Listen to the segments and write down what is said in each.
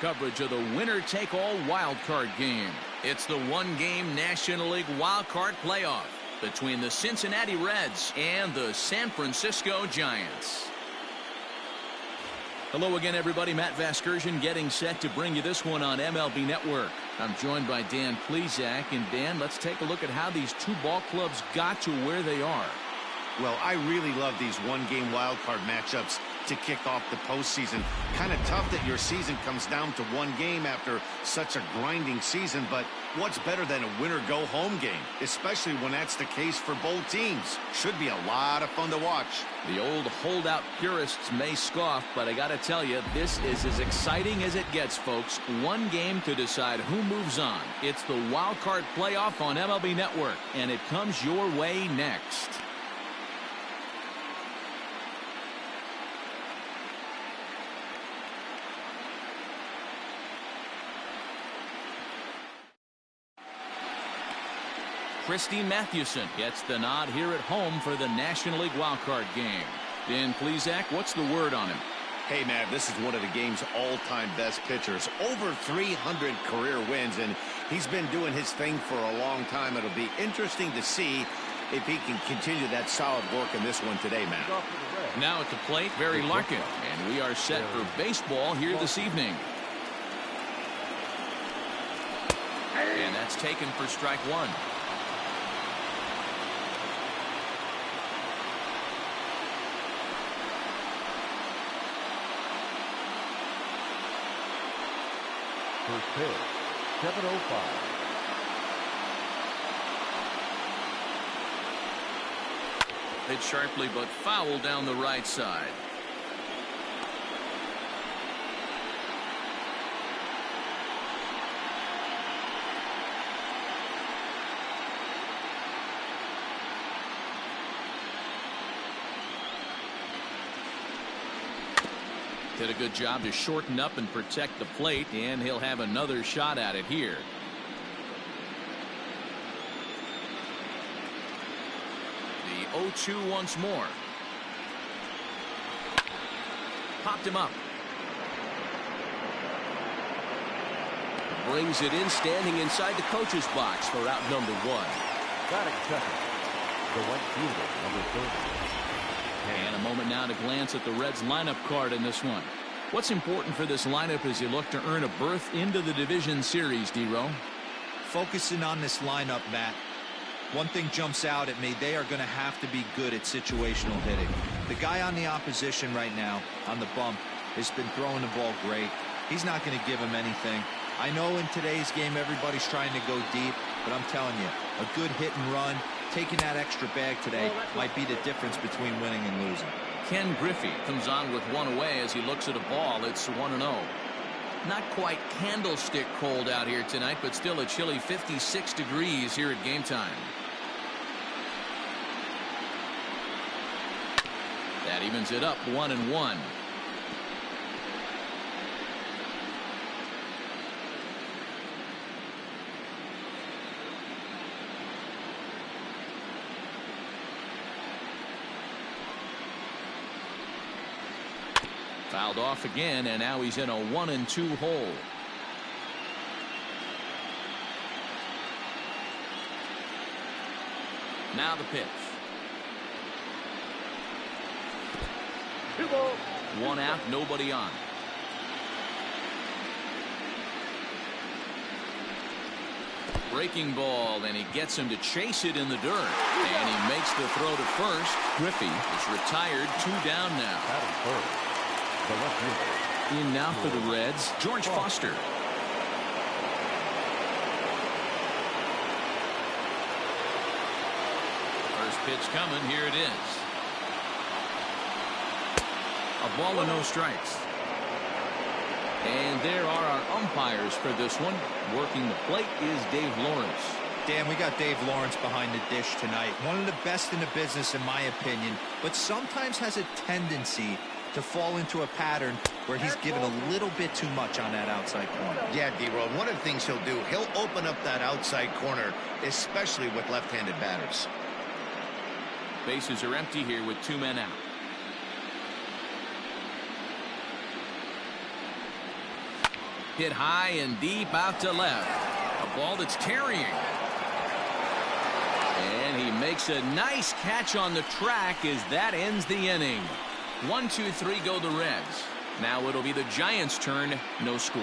coverage of the winner-take-all wild card game. It's the one-game National League wild card playoff between the Cincinnati Reds and the San Francisco Giants. Hello again, everybody. Matt Vasgersian getting set to bring you this one on MLB Network. I'm joined by Dan Plesac. And Dan, let's take a look at how these two ball clubs got to where they are. Well, I really love these one-game wild card matchups to kick off the postseason. Kind of tough that your season comes down to one game after such a grinding season, but what's better than a winner-go-home game, especially when that's the case for both teams? Should be a lot of fun to watch. The old holdout purists may scoff, but I got to tell you, this is as exciting as it gets, folks. One game to decide who moves on. It's the wild card playoff on MLB Network, and it comes your way next. Christy Mathewson gets the nod here at home for the National League wildcard game. Dan Plesac, what's the word on him? Hey, Matt, this is one of the game's all-time best pitchers. Over 300 career wins, and he's been doing his thing for a long time. It'll be interesting to see if he can continue that solid work in this one today, Matt. Now at the plate, Barry Larkin, and we are set for baseball here this evening. And that's taken for strike one. First pitch, 7:05. Hit sharply but foul down the right side. Did a good job to shorten up and protect the plate, and he'll have another shot at it here. The 0-2 once more. Popped him up. Brings it in, standing inside the coach's box for out number one. Batting second, the right fielder, number 30. And a moment now to glance at the Reds lineup card in this one. What's important for this lineup as you look to earn a berth into the division series, D-Row? Focusing on this lineup, Matt. One thing jumps out at me. They are going to have to be good at situational hitting. The guy on the opposition right now on the bump has been throwing the ball great. He's not going to give him anything. I know in today's game everybody's trying to go deep, but I'm telling you, a good hit and run, taking that extra bag today might be the difference between winning and losing. Ken Griffey comes on with one away as he looks at a ball. It's 1-0. Not quite candlestick cold out here tonight, but still a chilly 56 degrees here at game time. That evens it up 1-1. Fouled off again, and now he's in a 1-2 hole. Now the pitch. One out, nobody on. Breaking ball, and he gets him to chase it in the dirt. And he makes the throw to first. Griffey is retired, 2 down now. Batting first, the left fielder. In now for the Reds, George Foster. First pitch coming, here it is. A ball and no strikes. And there are our umpires for this one. Working the plate is Dave Lawrence. Dan, we got Dave Lawrence behind the dish tonight. One of the best in the business, in my opinion, but sometimes has a tendency to fall into a pattern where he's given a little bit too much on that outside corner. Yeah, D-Roll, one of the things he'll do, he'll open up that outside corner, especially with left-handed batters. Bases are empty here with 2 men out. Hit high and deep out to left. A ball that's carrying. And he makes a nice catch on the track as that ends the inning. 1, 2, 3 go the Reds. Now it'll be the Giants' turn. No score.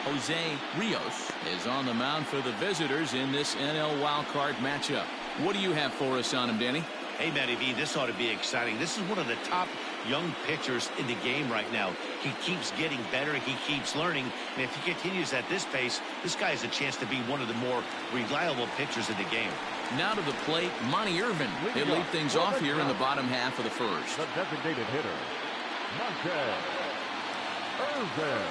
Jose Rios is on the mound for the visitors in this NL wildcard matchup. What do you have for us on him, Danny? Hey, Matty V, this ought to be exciting. This is one of the top young pitchers in the game right now. He keeps getting better. He keeps learning. And if he continues at this pace, this guy has a chance to be one of the more reliable pitchers in the game. Now to the plate, Monty Irvin. He'll lead things off here in the bottom half of the first. The designated hitter, Monty Irvin.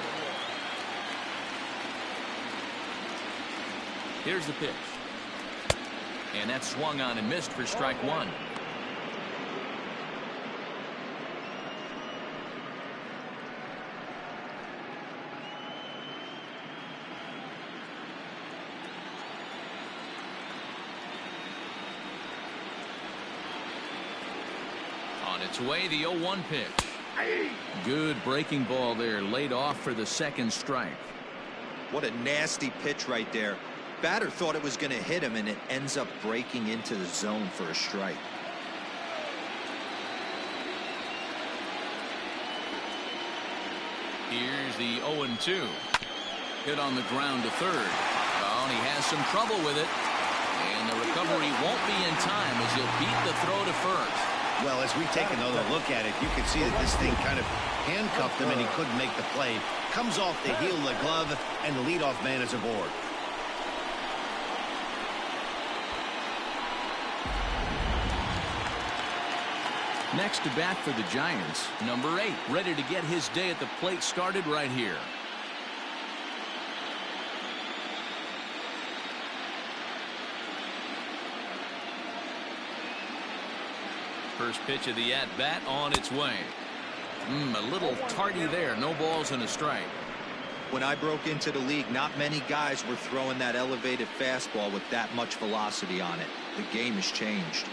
Here's the pitch. And that swung on and missed for strike one. On its way, the 0-1 pitch. Good breaking ball there, laid off for the second strike. What a nasty pitch right there. Batter thought it was going to hit him, and it ends up breaking into the zone for a strike. Here's the 0-2. Hit on the ground to third. Oh, and he has some trouble with it. And the recovery won't be in time as he'll beat the throw to first. Well, as we take another look at it, you can see that this thing kind of handcuffed him and he couldn't make the play. Comes off the heel of the glove, and the leadoff man is aboard. Next to bat for the Giants, number 8, ready to get his day at the plate started right here. First pitch of the at-bat on its way. A little tardy there. No balls and a strike. When I broke into the league, not many guys were throwing that elevated fastball with that much velocity on it. The game has changed.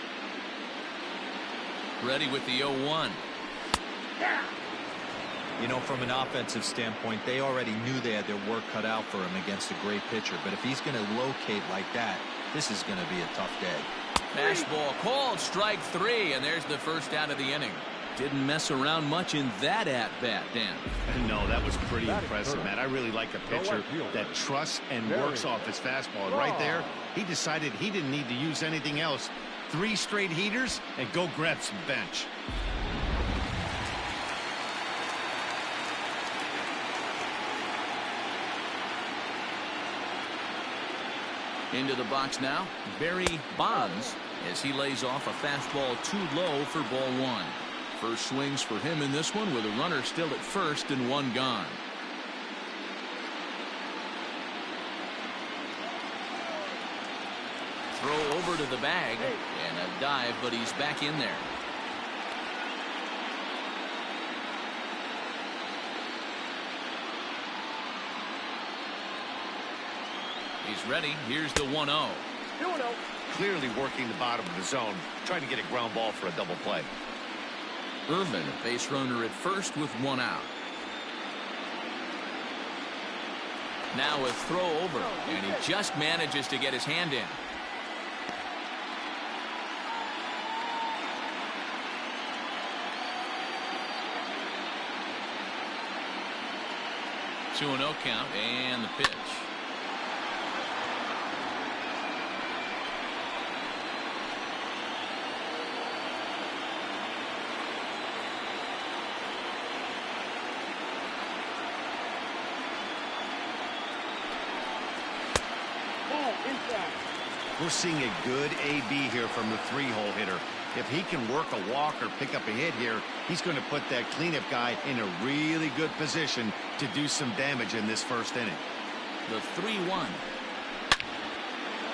Ready with the 0-1. You know, from an offensive standpoint, they already knew they had their work cut out for him against a great pitcher. But if he's going to locate like that, this is going to be a tough day. Fastball called, strike 3, and there's the first out of the inning. Didn't mess around much in that at-bat, Dan. No, that was pretty impressive, man. I really like a pitcher that trusts and works off his fastball. And right there, he decided he didn't need to use anything else. 3 straight heaters and go grab some bench. Into the box now, Barry Bonds, as he lays off a fastball too low for ball 1. First swings for him in this one with a runner still at first and 1 gone. Throw over to the bag and a dive, but he's back in there. He's ready. Here's the 1-0. Clearly working the bottom of the zone, trying to get a ground ball for a double play. Irvin, base runner at first with 1 out. Now a throw over, and he just manages to get his hand in. Two and 0 count, and the pitch. We're seeing a good AB here from the 3-hole hitter. If he can work a walk or pick up a hit here, he's going to put that cleanup guy in a really good position to do some damage in this first inning. The 3-1.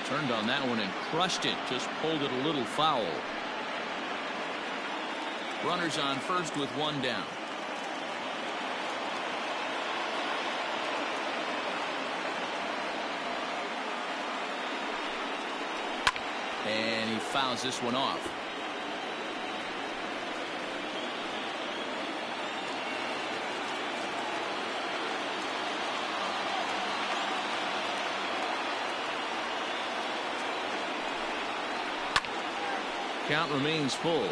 Turned on that one and crushed it. Just pulled it a little foul. Runners on first with 1 down. And he fouls this one off. Count remains full.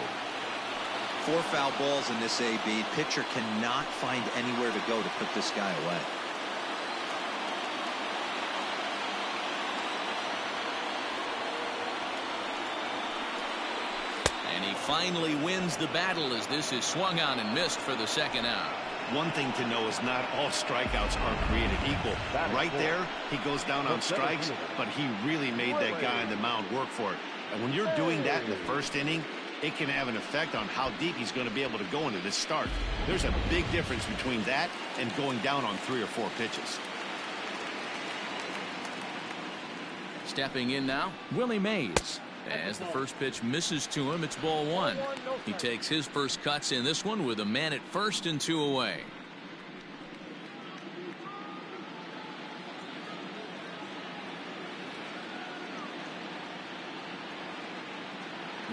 4 foul balls in this AB. Pitcher cannot find anywhere to go to put this guy away. And he finally wins the battle as this is swung on and missed for the second out. One thing to know is not all strikeouts are created equal. Right there, he goes down on strikes, but he really made that guy on the mound work for it. And when you're doing that in the first inning, it can have an effect on how deep he's going to be able to go into this start. There's a big difference between that and going down on 3 or 4 pitches. Stepping in now, Willie Mays. As the first pitch misses to him, it's ball 1. He takes his first cuts in this one with a man at first and 2 away.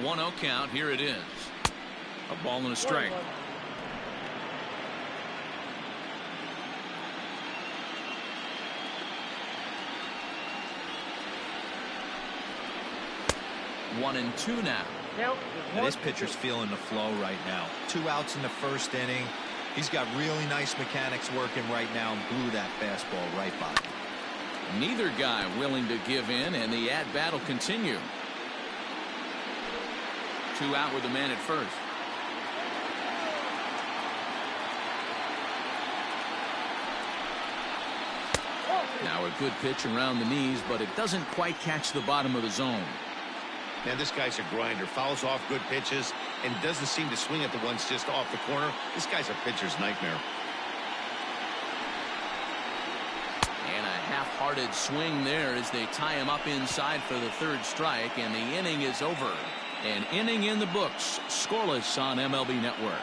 1-0 count. Here it is. A ball and a strike. One and 2 now. And this pitcher's feeling the flow right now. 2 outs in the first inning. He's got really nice mechanics working right now and blew that fastball right by him. Neither guy willing to give in, and the at-bat will continue. 2 out with a man at first. Now a good pitch around the knees, but it doesn't quite catch the bottom of the zone. Man, this guy's a grinder. Fouls off good pitches and doesn't seem to swing at the ones just off the corner. This guy's a pitcher's nightmare. And a half-hearted swing there as they tie him up inside for the 3rd strike, and the inning is over. An inning in the books, scoreless on MLB Network.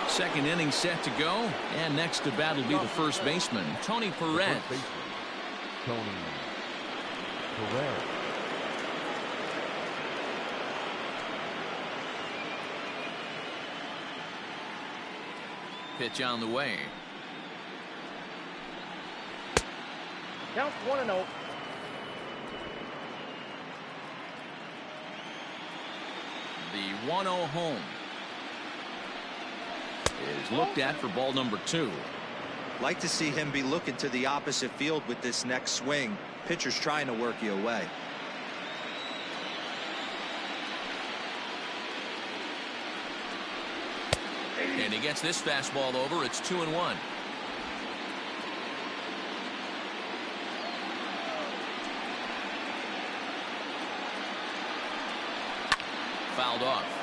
Second inning set to go, and next to bat will be the first baseman, Tony Perez. Tony Perez. Pitch on the way. Count 1-0. The 1-0 home is looked at for ball number 2. Like to see him be looking to the opposite field with this next swing. Pitcher's trying to work you away. And he gets this fastball over. It's 2-1. Fouled off.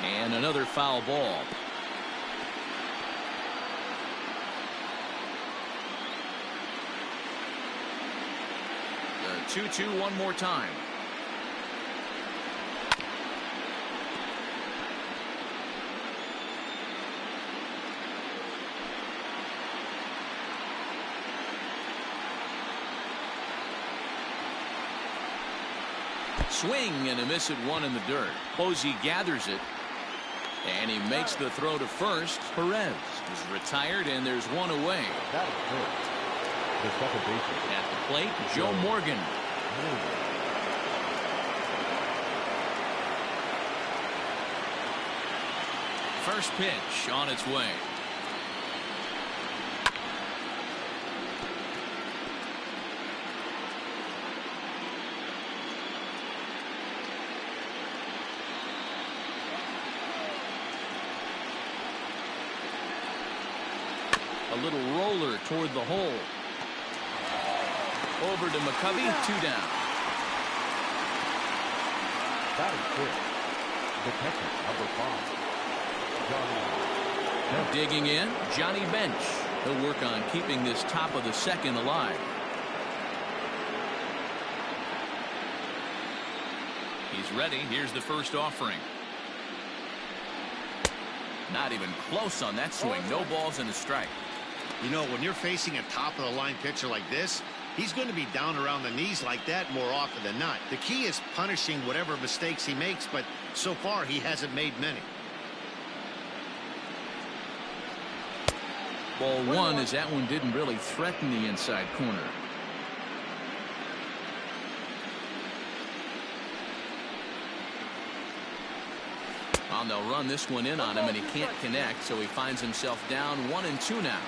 And another foul ball. The 2-2 one more time. Swing and a miss at 1 in the dirt. Posey gathers it. And he makes the throw to first. Perez is retired, and there's 1 away. That is good. The second baseman. At the plate, Joe Morgan. First pitch on its way. A little roller toward the hole. Over to McCovey, 2 down. That is good. The catcher, number 5, Johnny. Digging in, Johnny Bench. He'll work on keeping this top of the second alive. He's ready. Here's the first offering. Not even close on that swing. No balls and a strike. You know, when you're facing a top-of-the-line pitcher like this, he's going to be down around the knees like that more often than not. The key is punishing whatever mistakes he makes, but so far he hasn't made many. Ball one, as that one didn't really threaten the inside corner. Well, they'll run this one in on him, and he can't connect, so he finds himself down 1-2 now.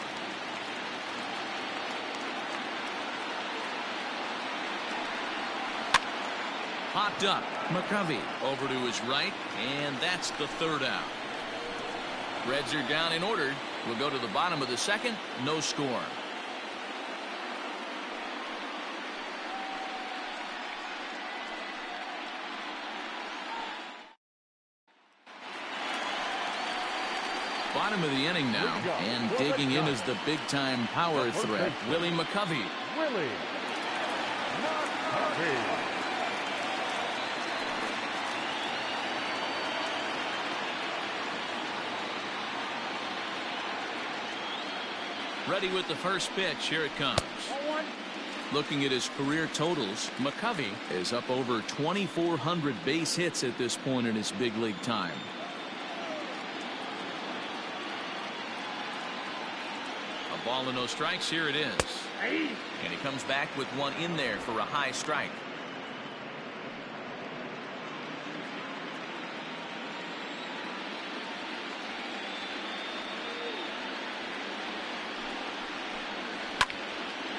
Popped up. McCovey over to his right, and that's the third out. Reds are down and ordered. We'll go to the bottom of the second. No score. Bottom of the inning now, and digging in is the big-time power threat, Willie McCovey. Willie McCovey. Ready with the first pitch. Here it comes. Looking at his career totals, McCovey is up over 2,400 base hits at this point in his big league time. A ball and no strikes. Here it is. And he comes back with one in there for a high strike.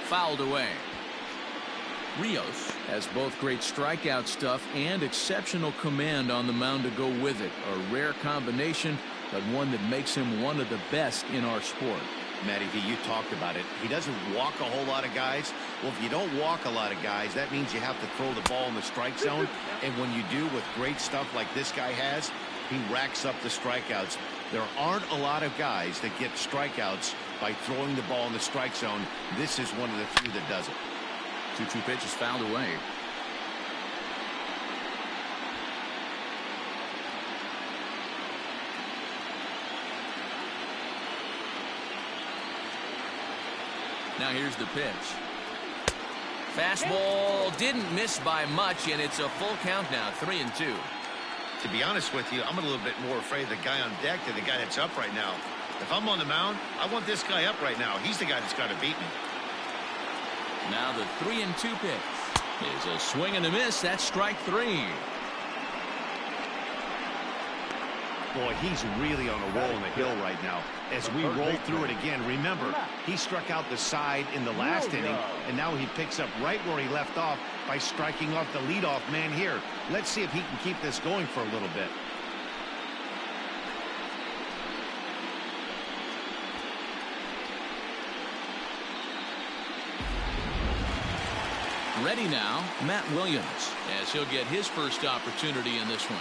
Fouled away. Rios has both great strikeout stuff and exceptional command on the mound to go with it. A rare combination, but one that makes him one of the best in our sport. Matty V, you talked about it. He doesn't walk a whole lot of guys. Well, if you don't walk a lot of guys, that means you have to throw the ball in the strike zone. And when you do, with great stuff like this guy has, he racks up the strikeouts. There aren't a lot of guys that get strikeouts by throwing the ball in the strike zone. This is one of the few that does it. 2-2 pitch is fouled away. Now here's the pitch. Fastball didn't miss by much, and it's a full count now, 3-2. To be honest with you, I'm a little bit more afraid of the guy on deck than the guy that's up right now. If I'm on the mound, I want this guy up right now. He's the guy that's got to beat me. Now the 3-2 pitch is a swing and a miss. That's strike three. Boy, he's really on a roll in the hill right now. As we roll through it again, remember, he struck out the side in the last inning, and now he picks up right where he left off by striking off the leadoff man here. Let's see if he can keep this going for a little bit. Ready now, Matt Williams, as he'll get his first opportunity in this one.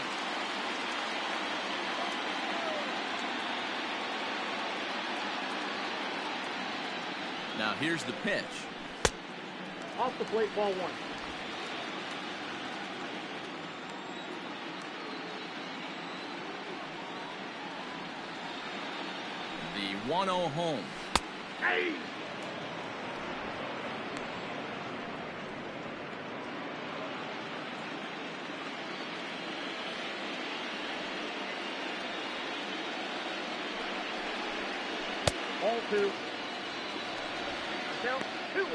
Now here's the pitch. Off the plate, ball one. The 1-0 home. Hey! Ball two. Count 2-1.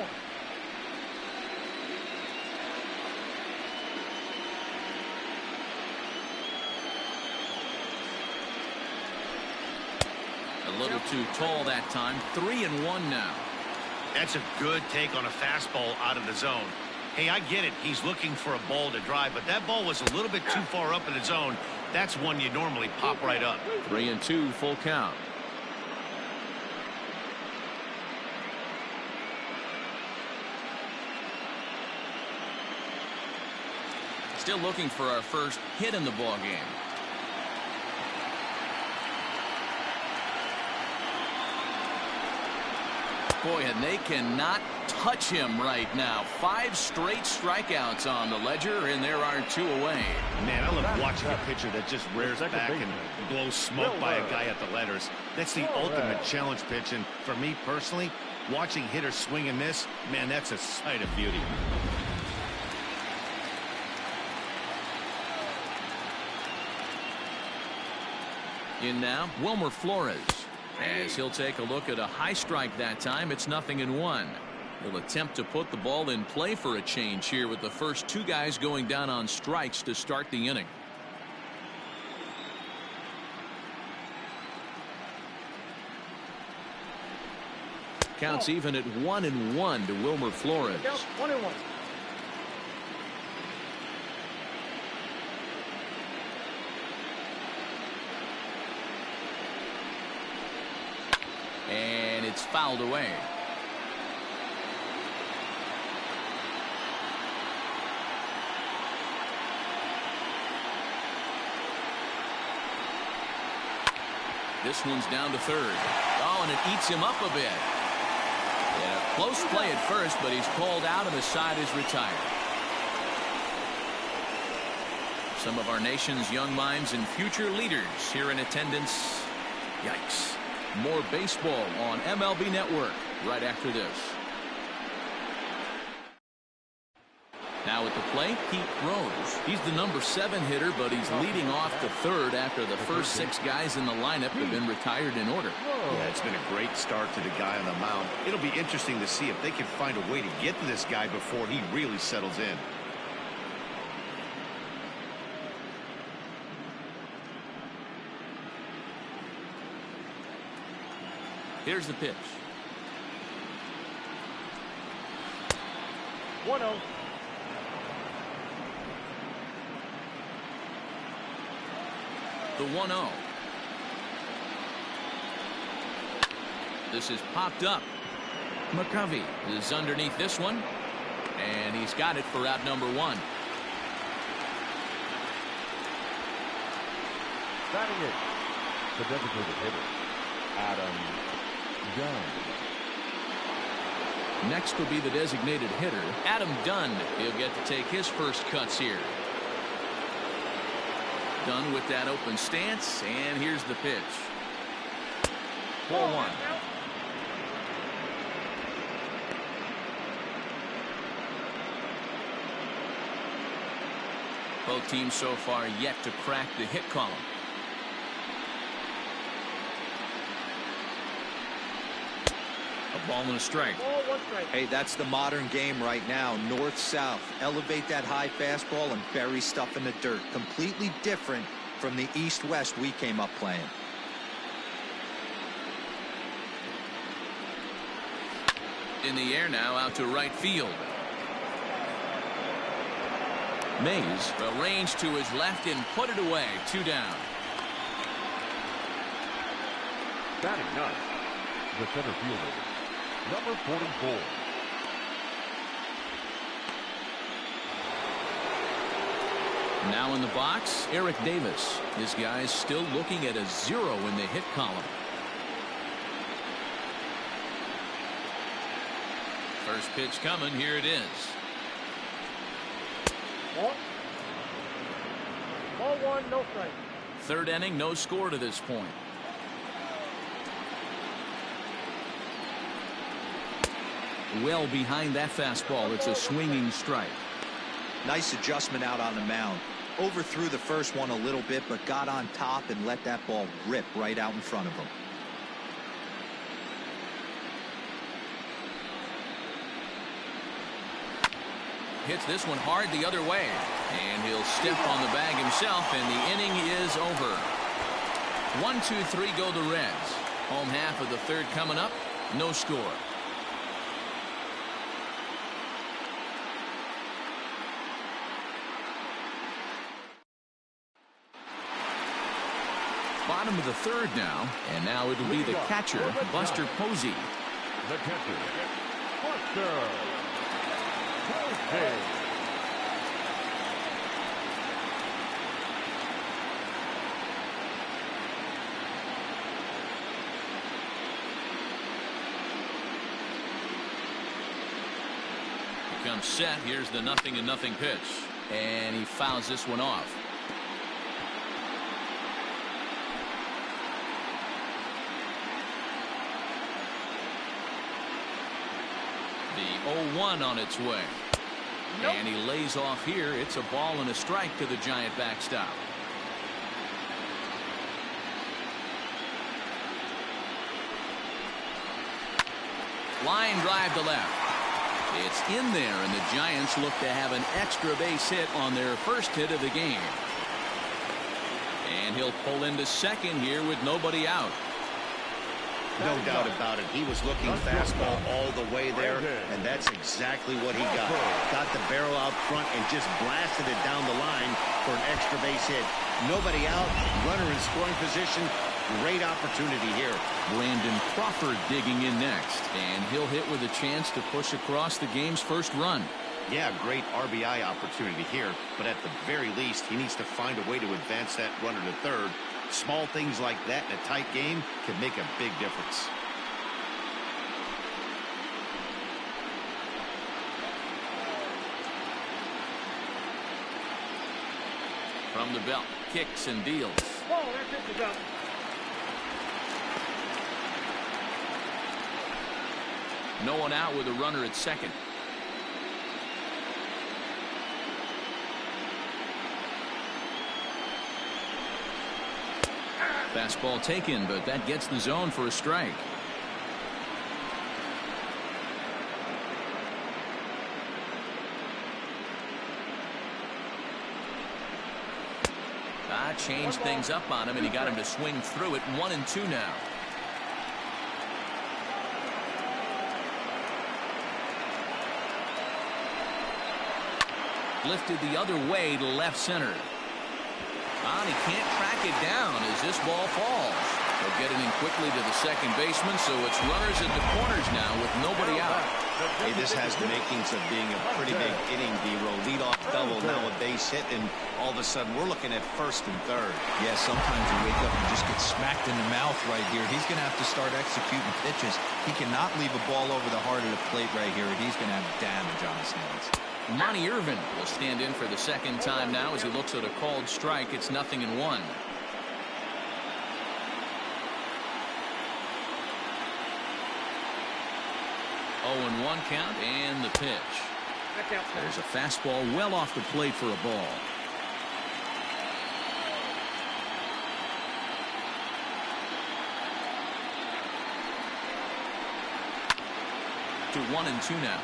A little too tall that time. 3-1 now. That's a good take on a fastball out of the zone. Hey, I get it. He's looking for a ball to drive, but that ball was a little bit too far up in the zone. That's one you normally pop right up. 3-2, full count. Still looking for our first hit in the ball game. Boy, and they cannot touch him right now. 5 straight strikeouts on the ledger, and there are 2 away. Man, I love watching a pitcher that just rears back and blows smoke by a guy at the letters. That's the ultimate challenge pitch, and for me personally, watching hitters swing and miss, man, that's a sight of beauty. In now, Wilmer Flores. As he'll take a look at a high strike that time, it's 0-1. He'll attempt to put the ball in play for a change here with the first 2 guys going down on strikes to start the inning. Counts even at 1-1 to Wilmer Flores. 1-1. And it's fouled away. This one's down to third. Oh, and it eats him up a bit. Yeah, close play at first, but he's called out and the side is retired. Some of our nation's young minds and future leaders here in attendance. Yikes. More baseball on MLB Network right after this. Now at the plate, Pete Rose. He's the number 7 hitter, but he's leading off to third after the first 6 guys in the lineup have been retired in order. Yeah, it's been a great start to the guy on the mound. It'll be interesting to see if they can find a way to get to this guy before he really settles in. Here's the pitch. 1-0. The 1-0. This is popped up. McCovey is underneath this one, and he's got it for out number 1. Batting it, the designated hitter, Adam Dunn. Next will be the designated hitter, Adam Dunn. He'll get to take his first cuts here. Dunn with that open stance, and here's the pitch. 4-1. Both teams so far yet to crack the hit column. A ball and a strike. Ball, 1 strike. Hey, that's the modern game right now. North-south. Elevate that high fastball and bury stuff in the dirt. Completely different from the east-west we came up playing. In the air now, out to right field. Mays arranged to his left and put it away. 2 down. Batting ninth, the center fielder, number 44. Now in the box, Eric Davis. His guys still looking at a 0 in the hit column. First pitch coming. Here it is. Ball 1, no strike. Third inning, no score to this point. Well behind that fastball. It's a swinging strike. Nice adjustment out on the mound. Overthrew the first one a little bit, but got on top and let that ball rip right out in front of him. Hits this one hard the other way, and he'll step on the bag himself, and the inning is over. 1, 2, 3 go the Reds. Home half of the third coming up. No score. Bottom of the third now, and now it'll be the catcher, Buster Posey. The catcher, Buster Posey. arm set. Here's the 0-0 pitch. And he fouls this one off. The 0-1 on its way. Nope. And he lays off here. It's a ball and a strike to the Giant backstop. Line drive to left. It's in there, and the Giants look to have an extra base hit on their first hit of the game. And he'll pull into second here with nobody out. No doubt about it. He was looking fastball all the way there, and that's exactly what he got. Got the barrel out front and just blasted it down the line for an extra base hit. Nobody out, runner in scoring position. Great opportunity here. Brandon Crawford digging in next, and he'll hit with a chance to push across the game's first run. Yeah, great RBI opportunity here, but at the very least, he needs to find a way to advance that runner to third. Small things like that in a tight game can make a big difference. From the belt, kicks and deals. Ball, that pitch is up. No one out with a runner at second. Fastball taken, but that gets the zone for a strike. Changed things up on him, and he got him to swing through it. 1-2 now. Lifted the other way to left center. And he can't track it down as this ball falls. They'll get it in quickly to the second baseman, so it's runners at the corners now with nobody out. Hey, this has the makings of being a pretty big inning, D-Row. Leadoff double, now a base hit, and all of a sudden we're looking at first and third. Yeah, sometimes you wake up and just get smacked in the mouth right here. He's going to have to start executing pitches. He cannot leave a ball over the heart of the plate right here, or he's going to have damage on his hands. Monty Irvin will stand in for the second time now as he looks at a called strike. It's 0-1. Oh, 1 count and the pitch. There's a fastball well off the plate for a ball. To 1-2 now.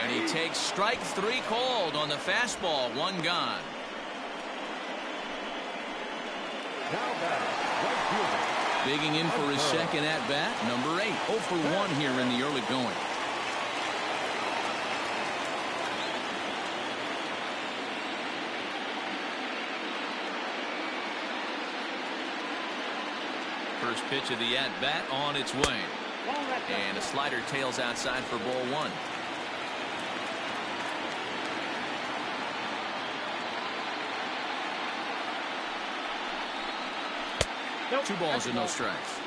And he takes strike 3 called on the fastball. 1 gone. Digging in for his second at bat, number 8. 0 for 1 here in the early going. First pitch of the at bat on its way. And a slider tails outside for ball 1. Nope. 2 balls and no strikes.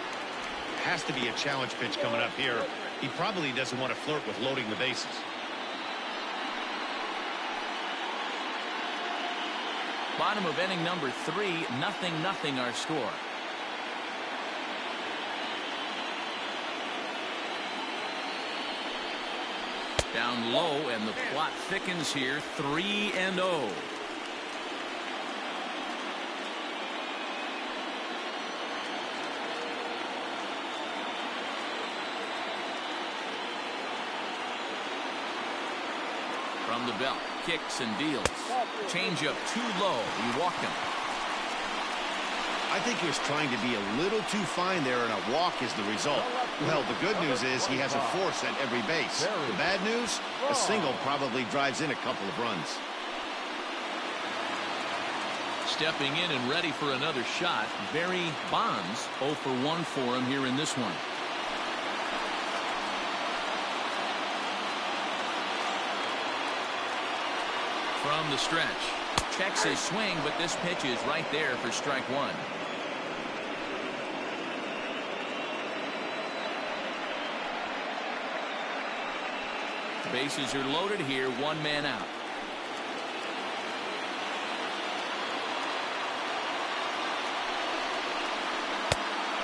Has to be a challenge pitch coming up here. He probably doesn't want to flirt with loading the bases. Bottom of inning number 3, 0-0 our score. Down low, and the plot thickens here. 3-0. From the belt, kicks and deals. Changeup too low. He walked him. I think he was trying to be a little too fine there, and a walk is the result. Well, the good news is he has a force at every base. The bad news, a single probably drives in a couple of runs. Stepping in and ready for another shot, Barry Bonds. 0 for 1 for him here in this one. From the stretch. Checks his swing, but this pitch is right there for strike one. Bases are loaded here, one man out.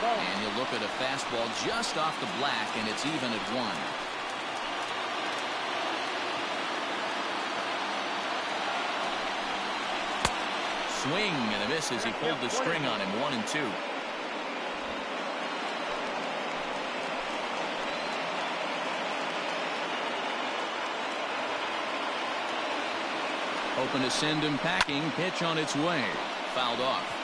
And you look at a fastball just off the black, and it's even at one. Swing and a miss as he pulled the string on him. 1-2. Hoping to send him packing. Pitch on its way. Fouled off.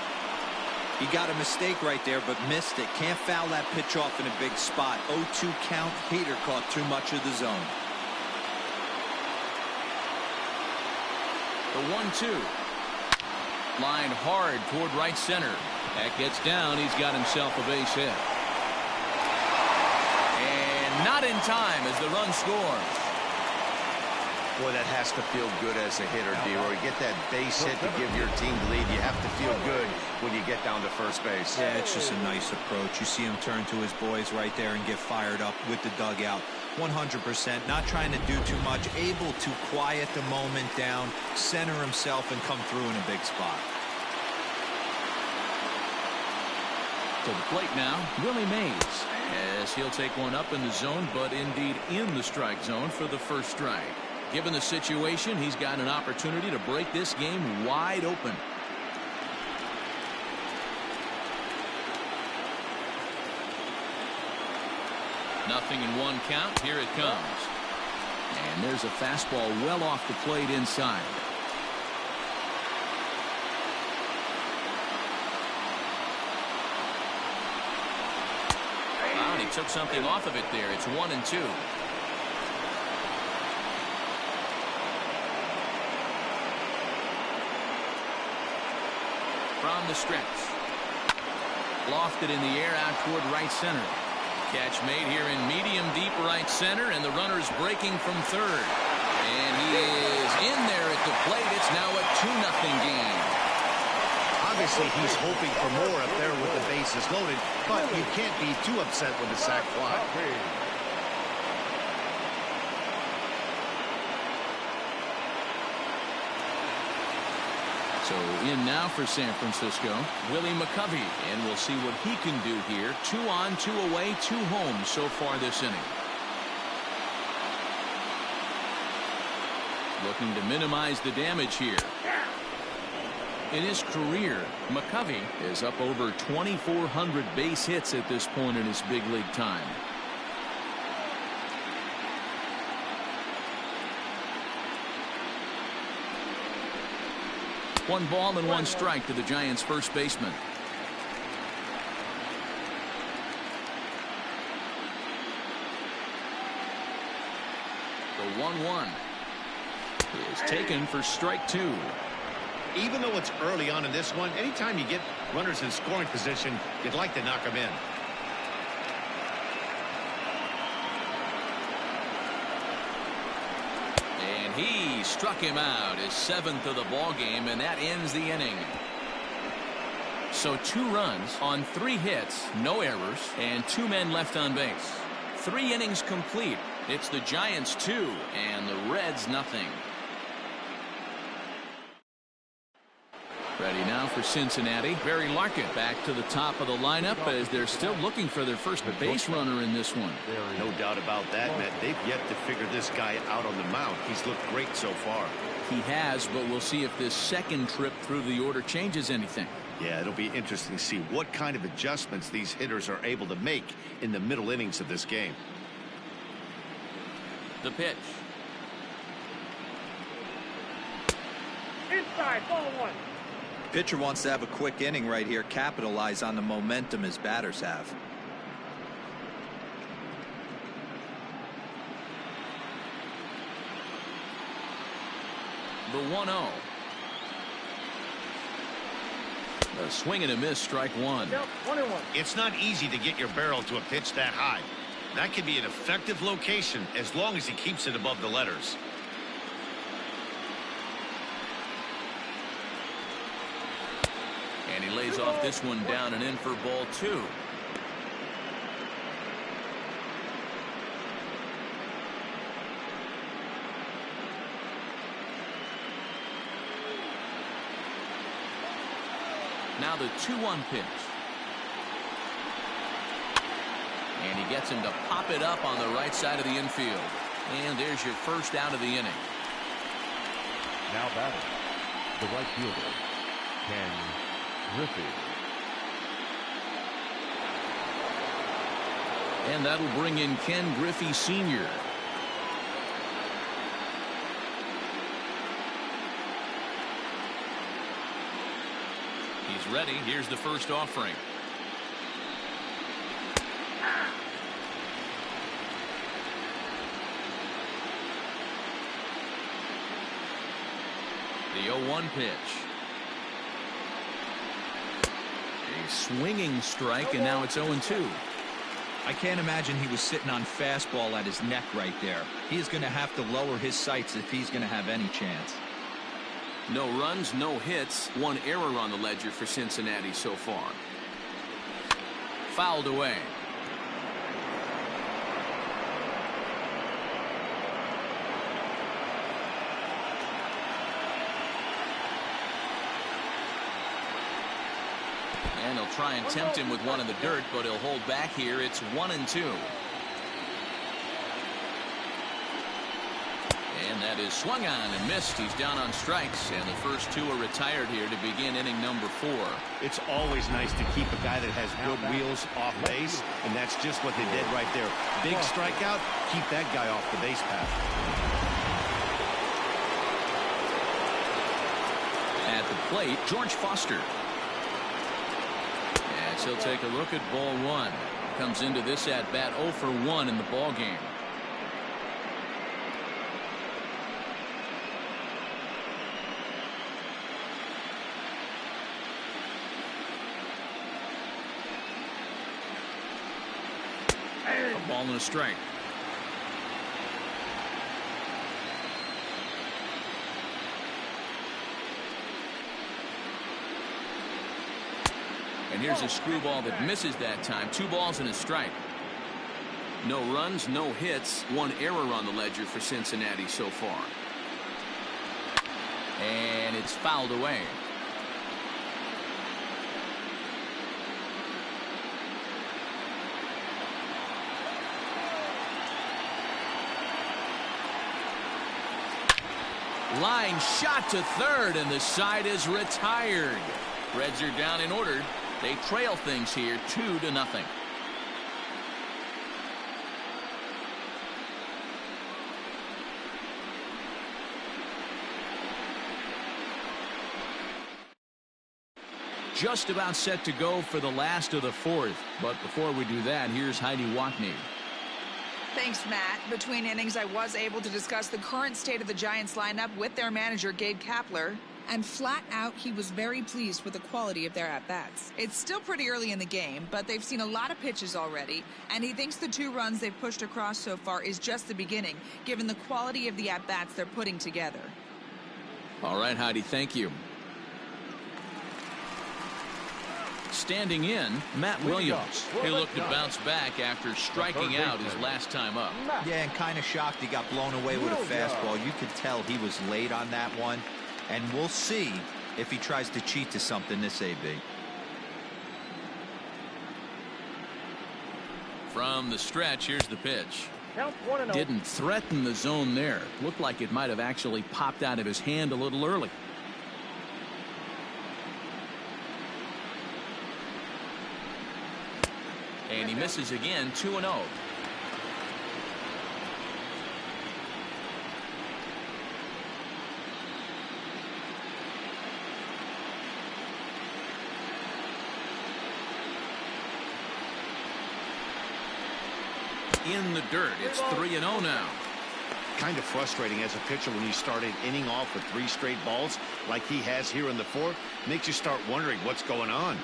He got a mistake right there, but missed it. Can't foul that pitch off in a big spot. 0-2 count. Hader caught too much of the zone. The 1-2. Line hard toward right center. That gets down. He's got himself a base hit. And not in time as the run scores. Boy, that has to feel good as a hitter, D-Roy. Get that base hit to give your team the lead. You have to feel good when you get down to first base. Yeah, it's just a nice approach. You see him turn to his boys right there and get fired up with the dugout. 100%, not trying to do too much, able to quiet the moment down, center himself, and come through in a big spot. To the plate now, Willie Mays, as he'll take one up in the zone, but indeed in the strike zone for the first strike. Given the situation, he's got an opportunity to break this game wide open. Nothing in one count. Here it comes. And there's a fastball well off the plate inside. Wow, and he took something off of it there. It's 1-2. From the stretch. Lofted in the air out toward right center. Catch made here in medium deep right center, and the runner's breaking from third. And he is in there at the plate. It's now a 2-0 game. Obviously, he's hoping for more up there with the bases loaded, but you can't be too upset with a sac fly. So in now for San Francisco, Willie McCovey, and we'll see what he can do here. 2 on, 2 away, 2 home so far this inning. Looking to minimize the damage here. In his career, McCovey is up over 2,400 base hits at this point in his big league time. One ball and 1 strike to the Giants' first baseman. The 1-1 is taken for strike 2. Even though it's early on in this one, anytime you get runners in scoring position, you'd like to knock them in. He struck him out, his 7th of the ball game, and that ends the inning. So 2 runs on 3 hits, no errors, and 2 men left on base. 3 innings complete. It's the Giants 2 and the Reds nothing. Ready now for Cincinnati. Barry Larkin back to the top of the lineup as they're still looking for their first base runner in this one. No doubt about that, Matt. They've yet to figure this guy out on the mound. He's looked great so far. He has, but we'll see if this second trip through the order changes anything. Yeah, it'll be interesting to see what kind of adjustments these hitters are able to make in the middle innings of this game. The pitch. Inside, ball 1. Pitcher wants to have a quick inning right here, capitalize on the momentum his batters have. The 1-0. A swing and a miss, strike 1. Yep, 1-1. It's not easy to get your barrel to a pitch that high. That could be an effective location as long as he keeps it above the letters. And he lays off this one down and in for ball 2. Now the 2-1 pitch. And he gets him to pop it up on the right side of the infield. And there's your first out of the inning. Now batting, the right fielder, Ken Griffey. And that'll bring in Ken Griffey Sr. He's ready. Here's the first offering. The 0-1 pitch. A swinging strike, and now it's 0-2. I can't imagine he was sitting on fastball at his neck right there. He is going to have to lower his sights if he's going to have any chance. No runs, no hits, 1 error on the ledger for Cincinnati so far. Fouled away. And he'll try and tempt him with one in the dirt, but he'll hold back here. It's 1-2. And that is swung on and missed. He's down on strikes, and the first 2 are retired here to begin inning number 4. It's always nice to keep a guy that has good wheels off base, and that's just what they did right there. Big strikeout, keep that guy off the base path. At the plate, George Foster. As he'll take a look at ball 1. Comes into this at bat 0 for 1 in the ball game. A ball and a strike. And here's a screwball that misses that time. 2 balls and a strike. No runs, no hits, 1 error on the ledger for Cincinnati so far. And it's fouled away. Line shot to third, and the side is retired. Reds are down and ordered. They trail things here 2-0. Just about set to go for the last of the 4th. But before we do that, here's Heidi Wackney. Thanks, Matt. Between innings, I was able to discuss the current state of the Giants lineup with their manager, Gabe Kapler. And flat out, he was very pleased with the quality of their at-bats. It's still pretty early in the game, but they've seen a lot of pitches already, and he thinks the 2 runs they've pushed across so far is just the beginning, given the quality of the at-bats they're putting together. All right, Heidi, thank you. Standing in, Matt Williams. He looked to bounce back after striking out his last time up. Yeah, and kind of shocked he got blown away with a fastball. You could tell he was late on that one. And we'll see if he tries to cheat to something this AB. From the stretch, here's the pitch. Count 1-0. Didn't threaten the zone there. Looked like it might have actually popped out of his hand a little early. And he misses again, 2-0. In the dirt, it's 3-0 now. Kind of frustrating as a pitcher when you start an inning off with 3 straight balls like he has here in the 4th. Makes you start wondering what's going on.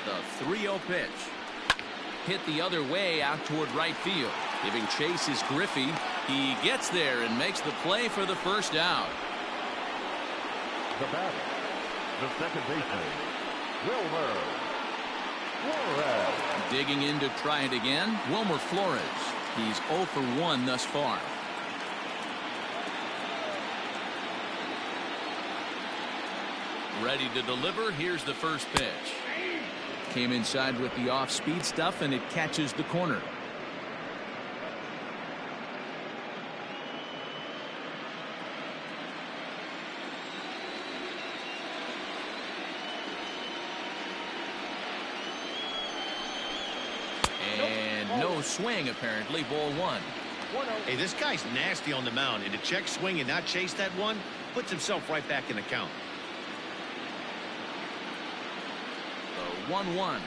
The 3-0 pitch. Hit the other way out toward right field. Giving chase is Griffey. He gets there and makes the play for the first out. The batter, the second baseman, Wilmer Flores. Digging in to try it again, Wilmer Flores. He's 0 for 1 thus far. Ready to deliver. Here's the first pitch. Came inside with the off-speed stuff, and it catches the corner. And no swing, apparently. Ball 1. Hey, this guy's nasty on the mound, and to check swing and not chase that one puts himself right back in the count. 1-1.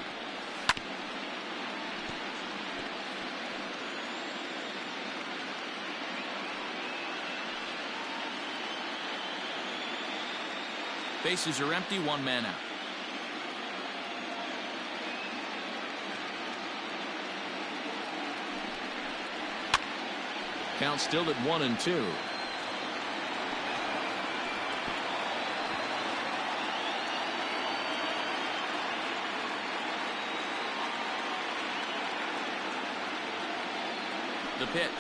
Bases are empty, 1 man out. Count still at 1-2. The pitch.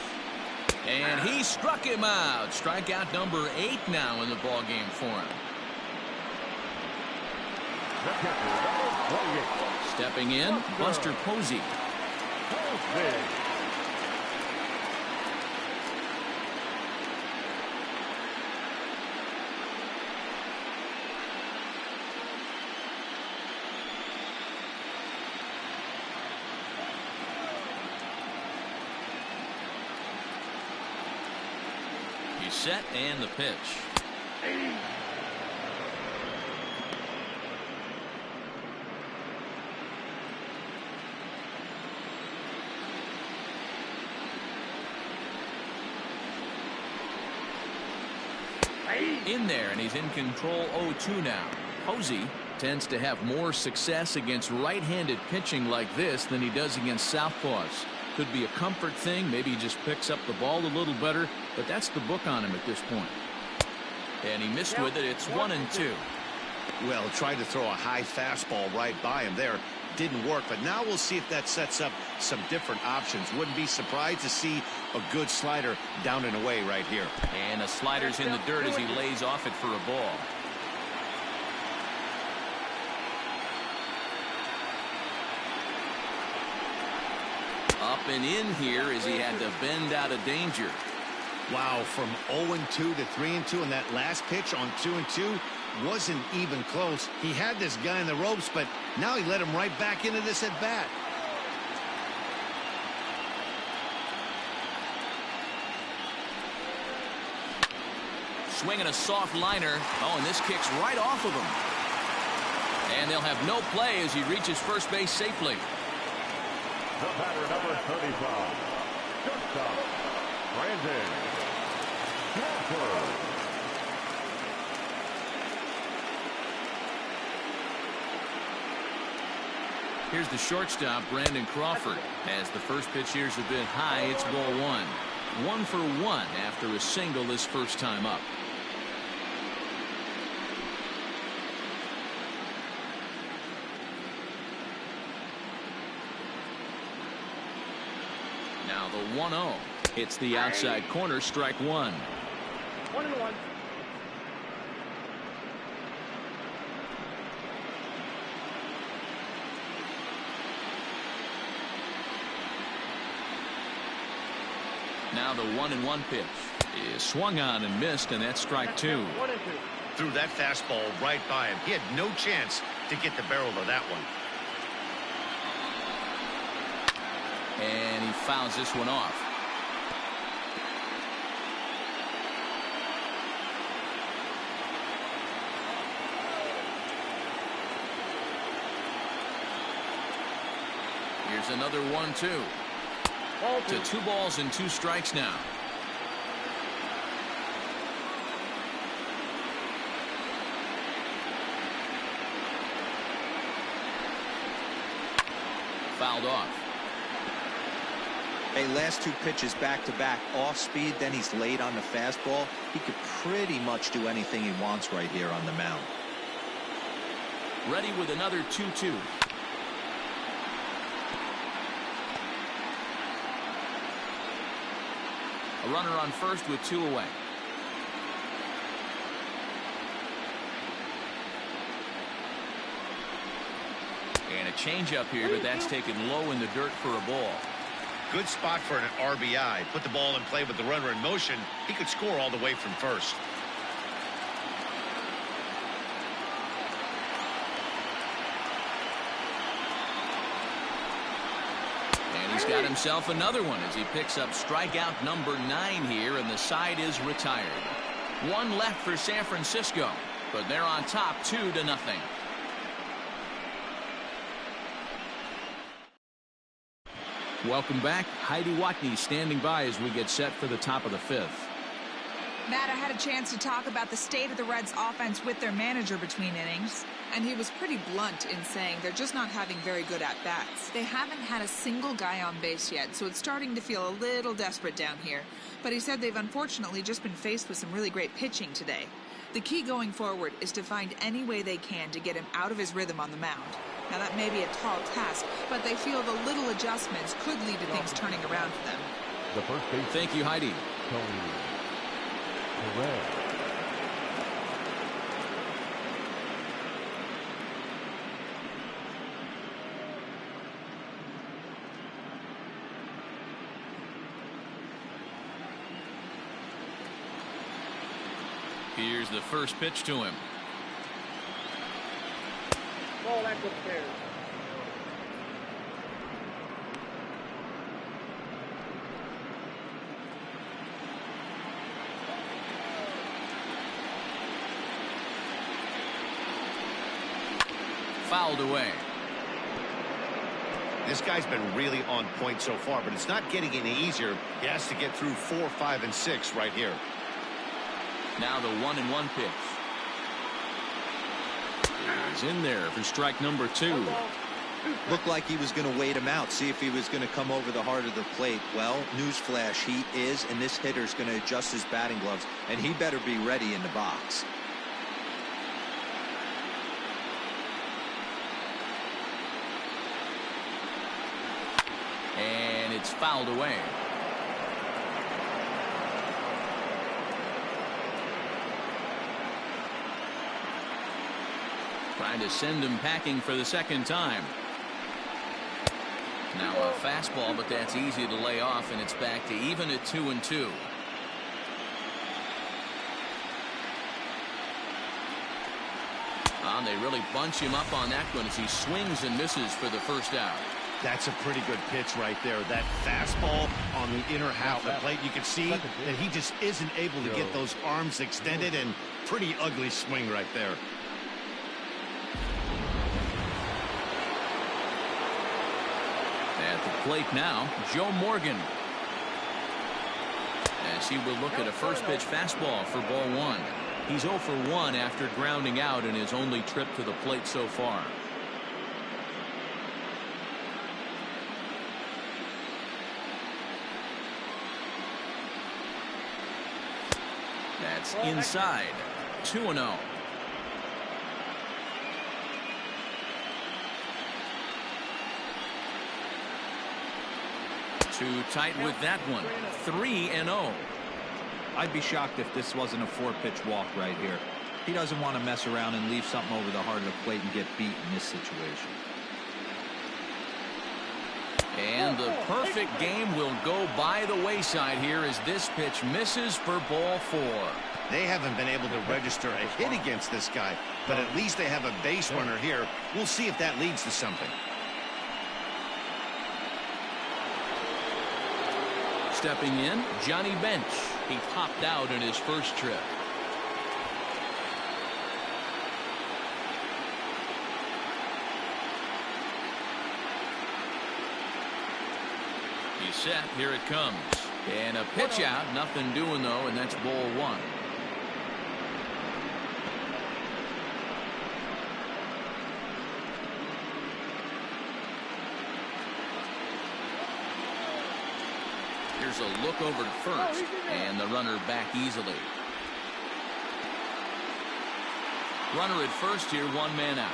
And he struck him out. Strikeout number 8 now in the ball game for him. The catcher, number 28. Stepping in, Buster Posey. He's set, and the pitch. In there, and he's in control 0-2 now. Posey tends to have more success against right-handed pitching like this than he does against southpaws. Could be a comfort thing. Maybe he just picks up the ball a little better, but that's the book on him at this point. And he missed with it. It's 1-2. Well, tried to throw a high fastball right by him there. Didn't work, but now we'll see if that sets up some different options. Wouldn't be surprised to see a good slider down and away right here. And the slider's in the dirt as he lays off it for a ball. Up and in here as he had to bend out of danger. Wow, from 0-2 to 3-2 in that last pitch on 2-2 wasn't even close. He had this guy in the ropes, but now he let him right back into this at bat. Swinging a soft liner. Oh, and this kicks right off of him. And they'll have no play as he reaches first base safely. The batter, number 35. Shortstop, Brandon Crawford. Here's the shortstop, Brandon Crawford. As the first pitch here's a bit high, it's ball 1. 1 for 1 after a single this first time up. Now the 1-0. Hits the outside corner, strike 1. 1-1. Now the 1-1 pitch is swung on and missed, and that's strike 2. 1-2. Threw that fastball right by him. He had no chance to get the barrel of that one. And he fouls this one off. Here's another 1-2. To 2 balls and 2 strikes now. Fouled off. Hey, last 2 pitches back-to-back, off speed, then he's late on the fastball. He could pretty much do anything he wants right here on the mound. Ready with another 2-2. A runner on first with 2 away. And a changeup here, but that's taken low in the dirt for a ball. Good spot for an RBI. Put the ball in play with the runner in motion. He could score all the way from first. And he's got himself another one as he picks up strikeout number 9 here, and the side is retired. 1 left for San Francisco, but they're on top 2-0. Welcome back. Heidi Watney standing by as we get set for the top of the 5th. Matt, I had a chance to talk about the state of the Reds offense with their manager between innings, and he was pretty blunt in saying they're just not having very good at-bats. They haven't had a single guy on base yet, so it's starting to feel a little desperate down here. But he said they've unfortunately just been faced with some really great pitching today. The key going forward is to find any way they can to get him out of his rhythm on the mound. Now, that may be a tall task, but they feel the little adjustments could lead to things turning around for them. The first base. Thank you, Heidi. Tony Perez. Here's the first pitch to him. Ball that's upstairs. Fouled away. This guy's been really on point so far, but it's not getting any easier. He has to get through 4, 5, and 6 right here. Now the 1-1 pitch. He's in there for strike number 2. Looked like he was going to wait him out, see if he was going to come over the heart of the plate. Well, newsflash, he is, and this hitter's going to adjust his batting gloves, and he better be ready in the box. And it's fouled away. Trying to send him packing for the second time. Now a fastball, but that's easy to lay off, and it's back to even at 2-2. They really bunch him up on that one as he swings and misses for the first out. That's a pretty good pitch right there. That fastball on the inner half of the plate. You can see that he just isn't able to get those arms extended, and pretty ugly swing right there. At the plate now, Joe Morgan. As he will look at a first pitch fastball for ball 1. He's 0 for 1 after grounding out in his only trip to the plate so far. That's inside. 2-0. Too tight with that one. 3-0. I'd be shocked if this wasn't a 4-pitch walk right here. He doesn't want to mess around and leave something over the heart of the plate and get beat in this situation. And the perfect game will go by the wayside here as this pitch misses for ball 4. They haven't been able to register a hit against this guy, but at least they have a base runner here. We'll see if that leads to something. Stepping in, Johnny Bench. He popped out in his first trip. He's set. Here it comes. And a pitch out. Nothing doing, though, and that's ball 1. Here's a look over to first, and the runner back easily. Runner at first here, one man out.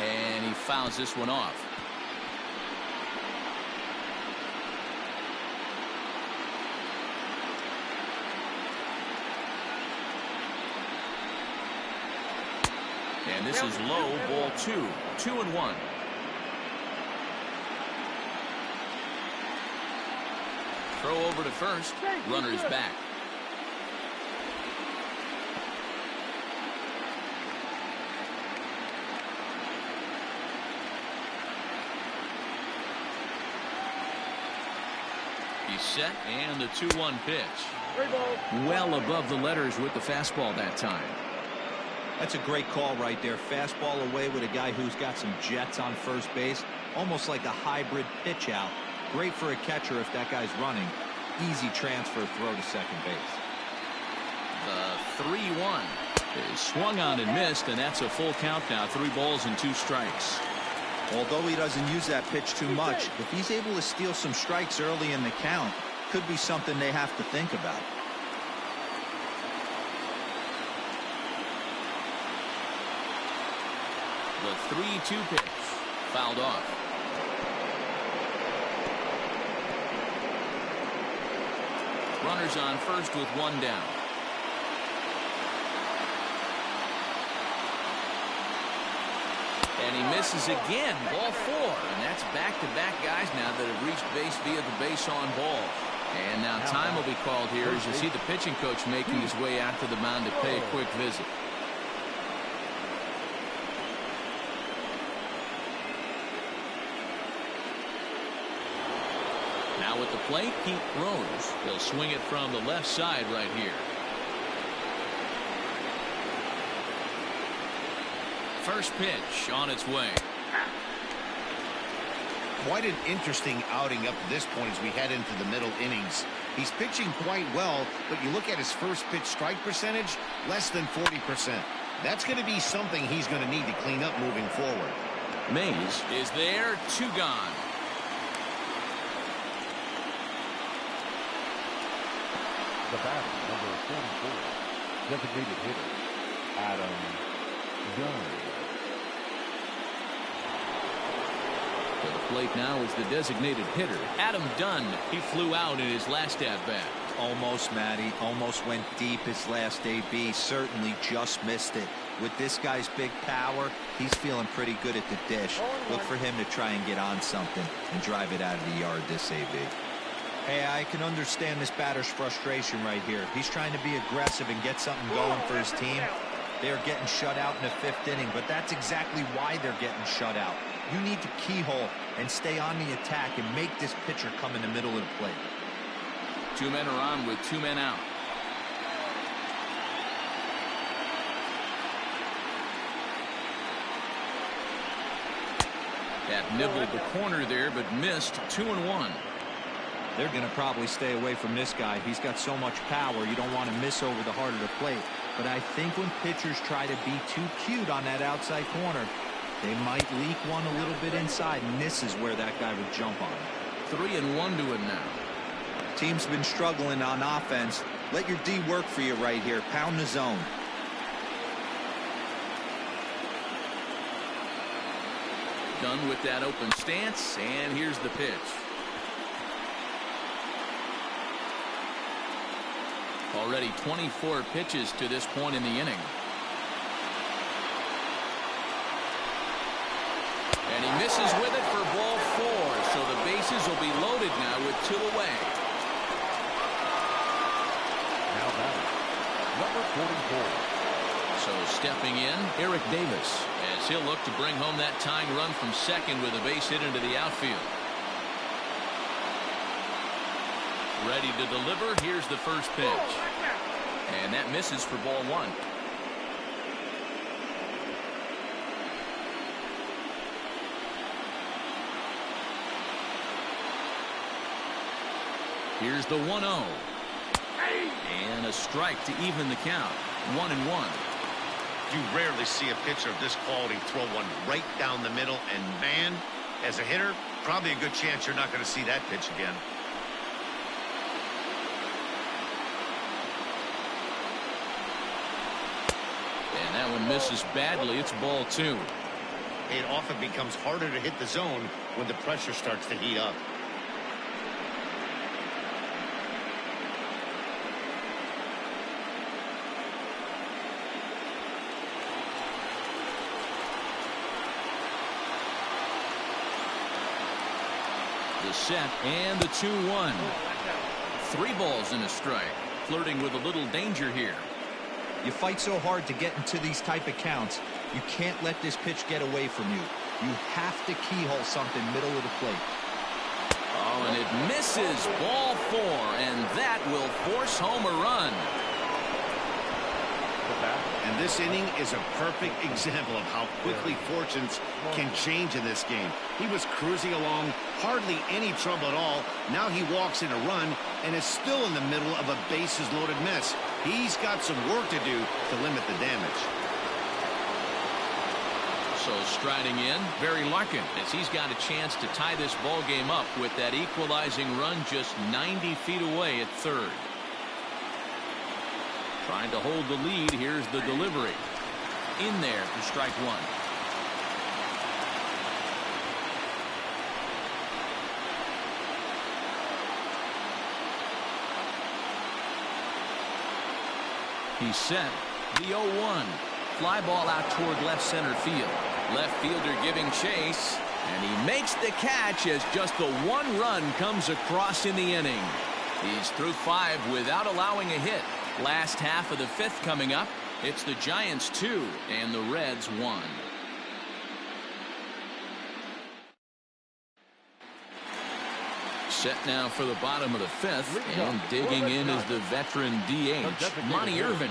And he fouls this one off. And this is low, ball 2. 2-1. Throw over to first. Runner's back. He's set, and the 2-1 pitch. Well above the letters with the fastball that time. That's a great call right there. Fastball away with a guy who's got some jets on first base. Almost like a hybrid pitch out. Great for a catcher if that guy's running. Easy transfer throw to second base. The 3-1 is swung on and missed, and that's a full count now. 3 balls and 2 strikes. Although he doesn't use that pitch too much, if he's able to steal some strikes early in the count, could be something they have to think about. The 3-2 pitch fouled off. Runners on first with 1 down. And he misses again. Ball 4. And that's back-to-back guys now that have reached base via the base on ball. And now time will be called here as you see the pitching coach making his way out to the mound to pay a quick visit. Now with the plate, Pete Rose. He'll swing it from the left side right here. First pitch on its way. Quite an interesting outing up to this point as we head into the middle innings. He's pitching quite well, but you look at his first pitch strike percentage, less than 40%. That's going to be something he's going to need to clean up moving forward. Mays is there, 2 gone. The batter, number 44, designated hitter, Adam Dunn. To the plate now is the designated hitter, Adam Dunn. He flew out in his last at-bat. Almost, Matty. Almost went deep his last AB. Certainly just missed it. With this guy's big power, he's feeling pretty good at the dish. Look for him to try and get on something and drive it out of the yard this AB. Hey, I can understand this batter's frustration right here. He's trying to be aggressive and get something going for his team. They're getting shut out in the 5th inning, but that's exactly why they're getting shut out. You need to keyhole and stay on the attack and make this pitcher come in the middle of the plate. 2 men are on with 2 men out. That nibbled the corner there, but missed. 2-1. They're going to probably stay away from this guy. He's got so much power. You don't want to miss over the heart of the plate. But I think when pitchers try to be too cute on that outside corner, they might leak one a little bit inside, and this is where that guy would jump on. 3-1 to it now. Team's been struggling on offense. Let your D work for you right here. Pound the zone. Done with that open stance, and here's the pitch. Already 24 pitches to this point in the inning. And he misses with it for ball 4. So the bases will be loaded now with 2 away. Now batting, number 44. So stepping in, Eric Davis, as he'll look to bring home that tying run from second with a base hit into the outfield. Ready to deliver. Here's the first pitch. And that misses for ball 1. Here's the 1-0. And a strike to even the count. 1-1. You rarely see a pitcher of this quality throw one right down the middle, and man, as a hitter, probably a good chance you're not going to see that pitch again. And that one misses badly. It's ball 2. It often becomes harder to hit the zone when the pressure starts to heat up. The set and the 2-1. 3 balls and a strike. Flirting with a little danger here. You fight so hard to get into these type of counts, you can't let this pitch get away from you. You have to keyhole something middle of the plate. Oh, and it misses. Ball 4, and that will force home a run. And this inning is a perfect example of how quickly fortunes can change in this game. He was cruising along, hardly any trouble at all. Now he walks in a run and is still in the middle of a bases-loaded mess. He's got some work to do to limit the damage. So striding in, Barry Larkin, as he's got a chance to tie this ball game up with that equalizing run just 90 feet away at third. Trying to hold the lead. Here's the delivery. In there for strike 1. He's set. The 0-1. Fly ball out toward left center field. Left fielder giving chase. And he makes the catch as just the 1 run comes across in the inning. He's through 5 without allowing a hit. Last half of the 5th coming up. It's the Giants 2 and the Reds 1. Set now for the bottom of the 5th, and digging in is the veteran DH, Monty Irvin.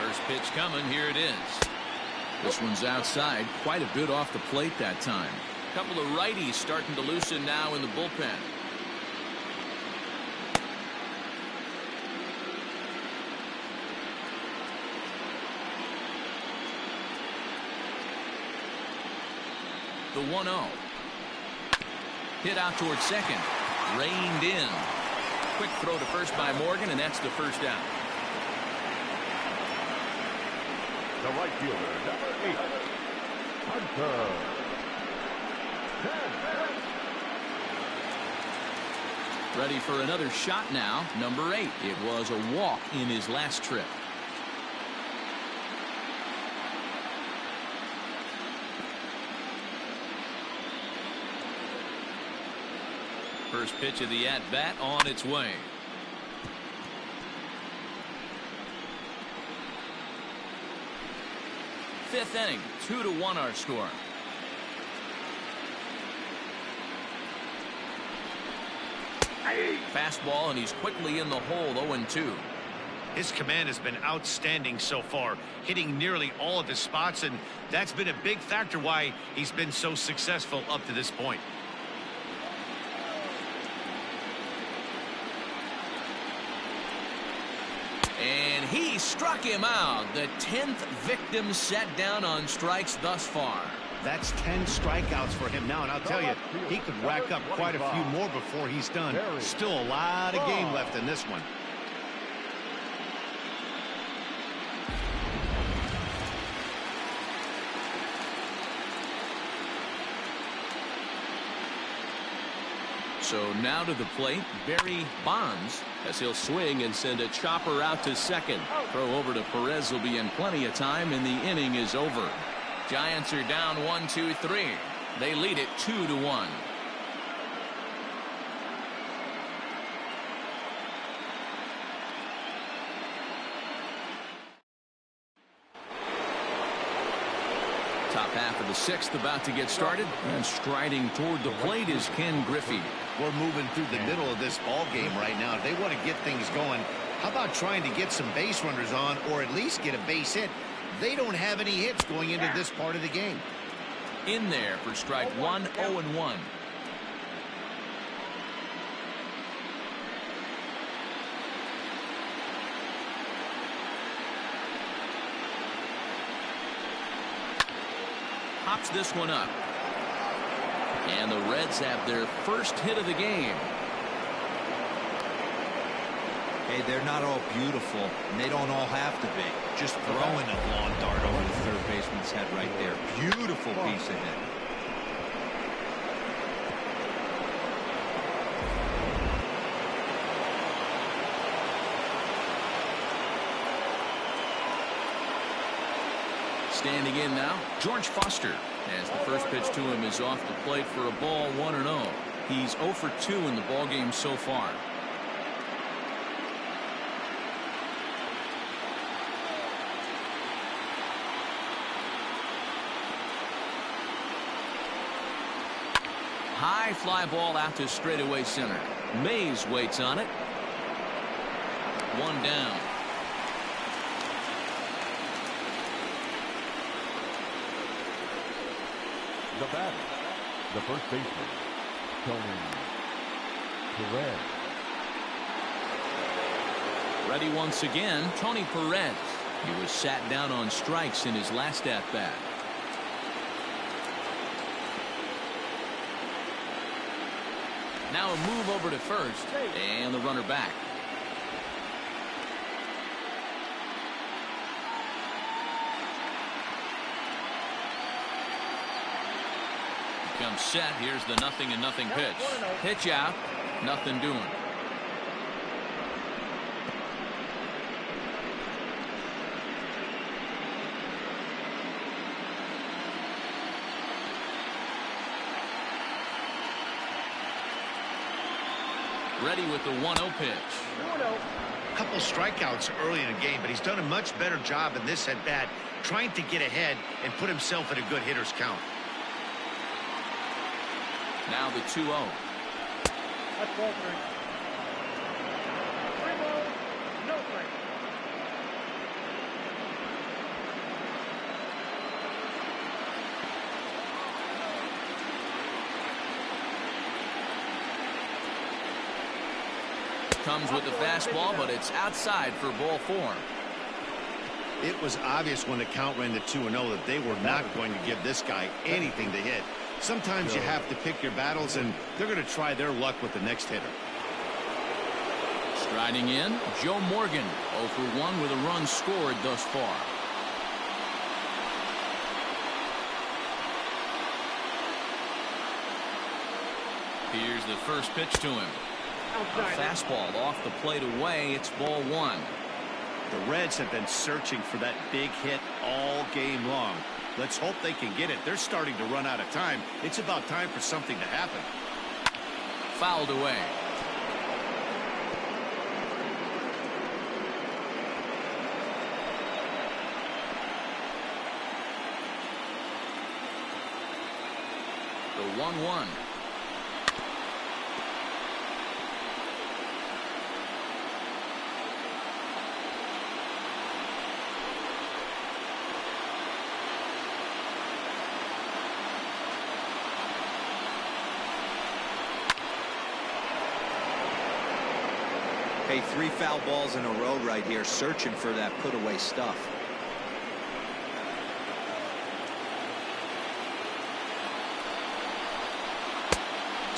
First pitch coming. Here it is. This one's outside, quite a bit off the plate that time. A couple of righties starting to loosen now in the bullpen. The 1-0. Hit out towards second. Reined in. Quick throw to first by Morgan, and that's the first down. The right fielder, number 8, Hunter. Ready for another shot now. Number 8. It was a walk in his last trip. First pitch of the at-bat on its way. Fifth inning, 2-1 our score. Fastball, and he's quickly in the hole. 0-2. His command has been outstanding so far, hitting nearly all of his spots, and that's been a big factor why he's been so successful up to this point. And he struck him out. The 10th victim set down on strikes thus far. That's 10 strikeouts for him now, and I'll tell you, he could rack up quite a few more before he's done. Still a lot of game left in this one. So now to the plate, Barry Bonds, as he'll swing and send a chopper out to second. Throw over to Perez will be in plenty of time, and the inning is over. Giants are down 1-2-3. They lead it 2-1. Top half of the 6th about to get started, and striding toward the plate is Ken Griffey. We're moving through the middle of this ball game right now. If they want to get things going, how about trying to get some base runners on, or at least get a base hit? They don't have any hits going into this part of the game. In there for strike 1, 0-1. puts this one up. And the Reds have their first hit of the game. Hey, they're not all beautiful, and they don't all have to be. Just throwing a long dart over the third baseman's head right there. Beautiful piece of hit. Standing in now, George Foster, as the first pitch to him is off the plate for a ball, 1-0. He's 0 for 2 in the ballgame so far. High fly ball out to straightaway center. Mays waits on it. One down. The batter, the first baseman, Tony Perez. Ready once again, Tony Perez. He was sat down on strikes in his last at-bat. Now a move over to first, and the runner back. Comes set. Here's the 0-0 pitch. Pitch out. Nothing doing. Ready with the 1-0 pitch. A couple strikeouts early in the game, but he's done a much better job in this at-bat trying to get ahead and put himself in a good hitter's count. Now the 2-0. That's ball 3. 3 balls, no strike. Comes with the fastball, but it's outside for ball 4. It was obvious when the count ran to 2-0 that they were not going to give this guy anything to hit. Sometimes you have to pick your battles, and they're going to try their luck with the next hitter. Striding in, Joe Morgan, 0 for 1 with a run scored thus far. Here's the first pitch to him. A fastball off the plate away. It's ball 1. The Reds have been searching for that big hit all game long. Let's hope they can get it. They're starting to run out of time. It's about time for something to happen. Fouled away. The 1-1. Hey, 3 foul balls in a row right here, searching for that put-away stuff.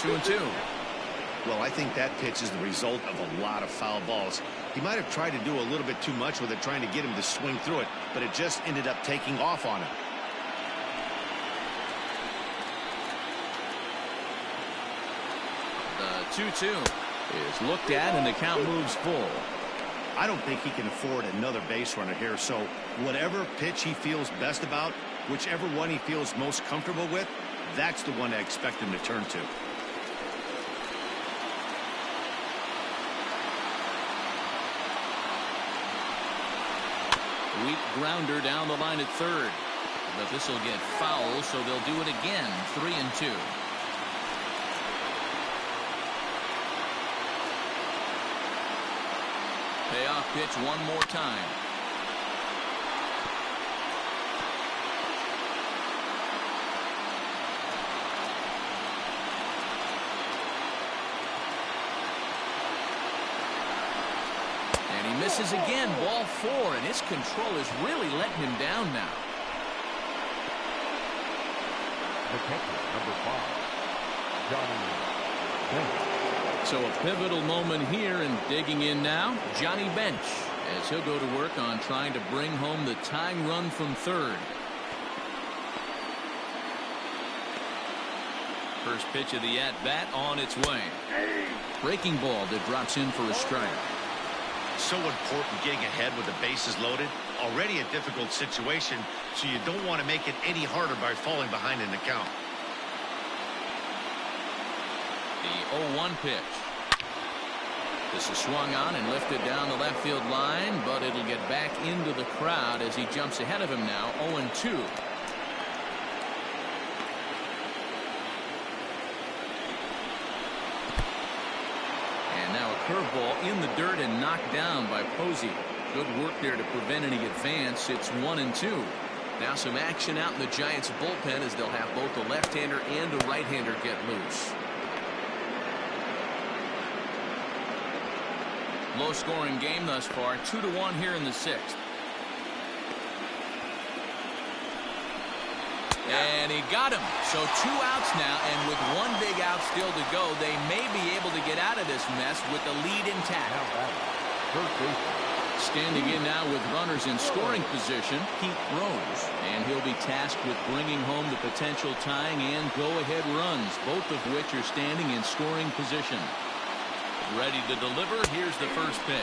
Two and two. Well, I think that pitch is the result of a lot of foul balls. He might have tried to do a little bit too much with it, trying to get him to swing through it, but it just ended up taking off on him. The 2-2 is looked at, and the count moves full. I don't think he can afford another base runner here, so whatever pitch he feels best about, whichever one he feels most comfortable with, that's the one I expect him to turn to. Weak grounder down the line at third, but this will get foul, so they'll do it again. 3-2. Payoff pitch one more time. And he misses again. Ball 4, and his control is really letting him down now. number 5, Johnny Bench. So a pivotal moment here, and digging in now, Johnny Bench, as he'll go to work on trying to bring home the tying run from third. First pitch of the at-bat on its way. Breaking ball that drops in for a strike. So important getting ahead with the bases loaded. Already a difficult situation, so you don't want to make it any harder by falling behind in the count. The 0-1 pitch. This is swung on and lifted down the left field line, but it'll get back into the crowd as he jumps ahead of him now, 0-2. And now a curveball in the dirt and knocked down by Posey. Good work there to prevent any advance. It's 1-2. Now some action out in the Giants bullpen as they'll have both a left-hander and a right-hander get loose. Low-scoring game thus far, 2-1 here in the 6th. And he got him. So 2 outs now, and with 1 big out still to go, they may be able to get out of this mess with the lead intact. Standing in now with runners in scoring position, Pete Rose. And he'll be tasked with bringing home the potential tying and go-ahead runs, both of which are standing in scoring position. Ready to deliver. Here's the first pitch.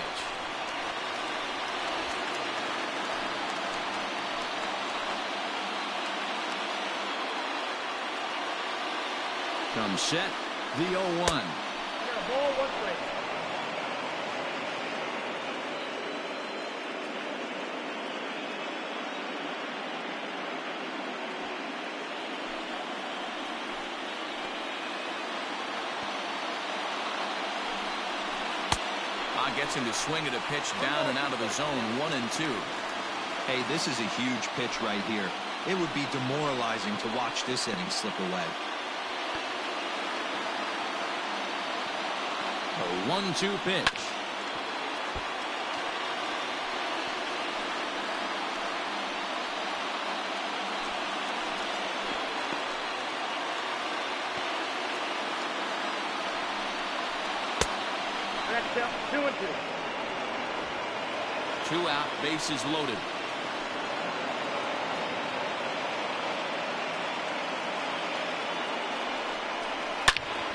Comes set. The 0-1. Ball 1 strike. Gets him to swing at a pitch down and out of the zone, 1-2. Hey, this is a huge pitch right here. It would be demoralizing to watch this inning slip away. A 1-2 pitch. Next out, 2-2. 2 out, bases loaded.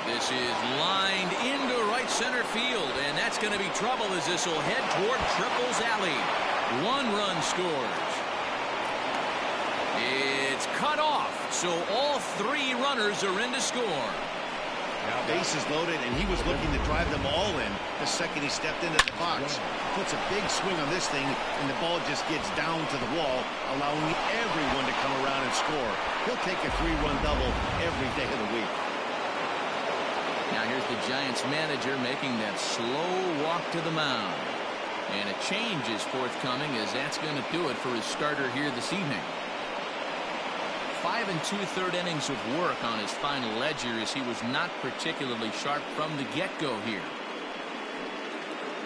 This is lined into right center field, and that's going to be trouble as this will head toward Triple's alley. 1 run scores. It's cut off, so all 3 runners are in to score. Bases loaded, and he was looking to drive them all in the second he stepped into the box. Puts a big swing on this thing, and the ball just gets down to the wall, allowing everyone to come around and score. He'll take a 3-run double every day of the week. Now here's the Giants manager making that slow walk to the mound. And a change is forthcoming, as that's going to do it for his starter here this evening. 5 2/3 innings of work on his final ledger, as he was not particularly sharp from the get-go here.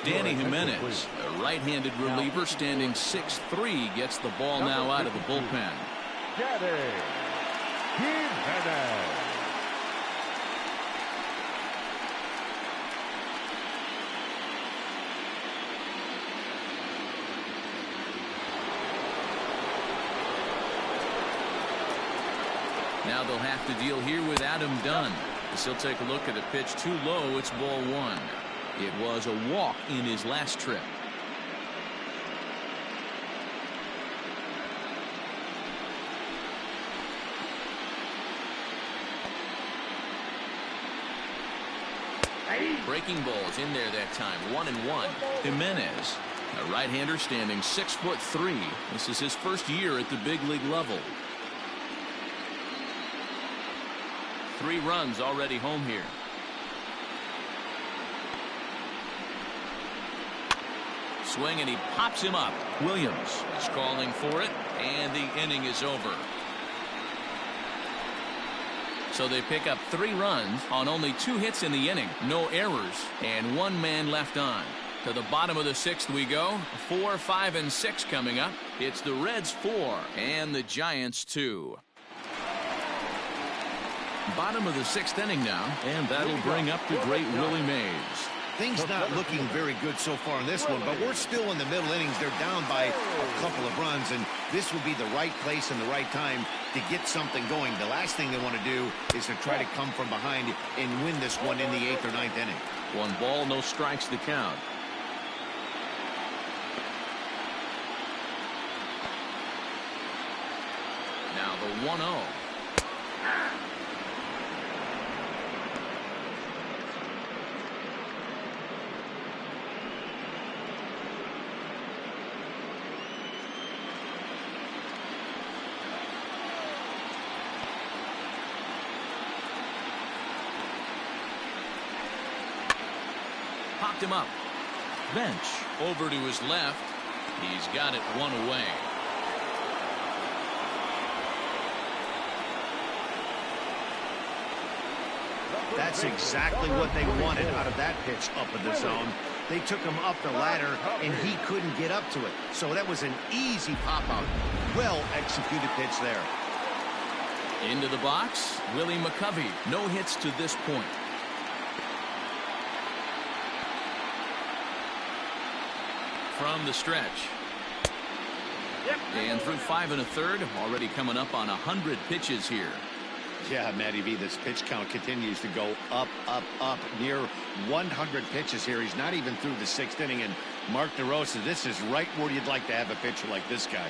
Danny Jimenez, a right-handed reliever, standing 6'3", gets the ball now out of the bullpen. Danny Jimenez. Now they'll have to deal here with Adam Dunn, as he'll take a look at a pitch too low. It's ball 1. It was a walk in his last trip. Breaking balls in there that time. 1-1. Jimenez, a right-hander, standing 6'3". This is his first year at the big league level. 3 runs already home here. Swing, and he pops him up. Williams is calling for it, and the inning is over. So they pick up 3 runs on only 2 hits in the inning, no errors, and 1 man left on. To the bottom of the 6th we go. 4, 5, and 6 coming up. It's the Reds 4 and the Giants 2. Bottom of the 6th inning now, and that'll bring up the great Willie Mays. Things not looking very good so far in this one, but we're still in the middle innings. They're down by a couple of runs, and this would be the right place and the right time to get something going. The last thing they want to do is to try to come from behind and win this one in the 8th or 9th inning. 1 ball, no strikes to count. Now the 1-0. Popped him up. Bench over to his left. He's got it 1 away. That's exactly what they wanted out of that pitch up in the zone. They took him up the ladder, and he couldn't get up to it. So that was an easy pop-out. Well-executed pitch there. Into the box, Willie McCovey. No hits to this point. From the stretch. And through 5 1/3, already coming up on 100 pitches here. Yeah, Matty V, this pitch count continues to go up, up, up, near 100 pitches here. He's not even through the 6th inning, and Mark DeRosa, this is right where you'd like to have a pitcher like this guy.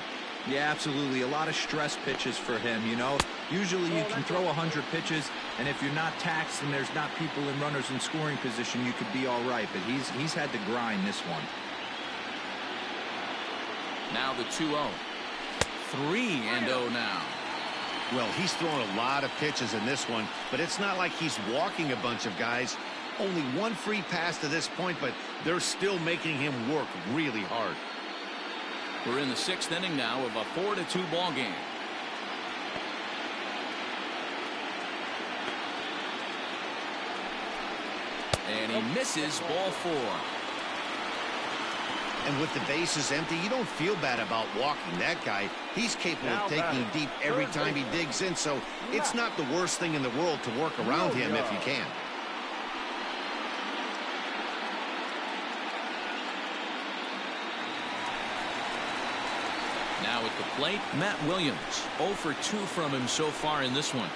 Yeah, absolutely. A lot of stress pitches for him, you know. Usually you can throw 100 pitches, and if you're not taxed and there's not people in runners in scoring position, you could be all right. But he's had to grind this one. Now the 2-0. 3-0 now. Well, he's thrown a lot of pitches in this one, but it's not like he's walking a bunch of guys. Only 1 free pass to this point, but they're still making him work really hard. We're in the 6th inning now of a 4-2 ball game. And he misses ball 4. And with the bases empty, you don't feel bad about walking that guy. He's capable of taking deep every time he digs in, so it's not the worst thing in the world to work around him if you can. Now at the plate, Matt Williams. 0 for 2 from him so far in this one.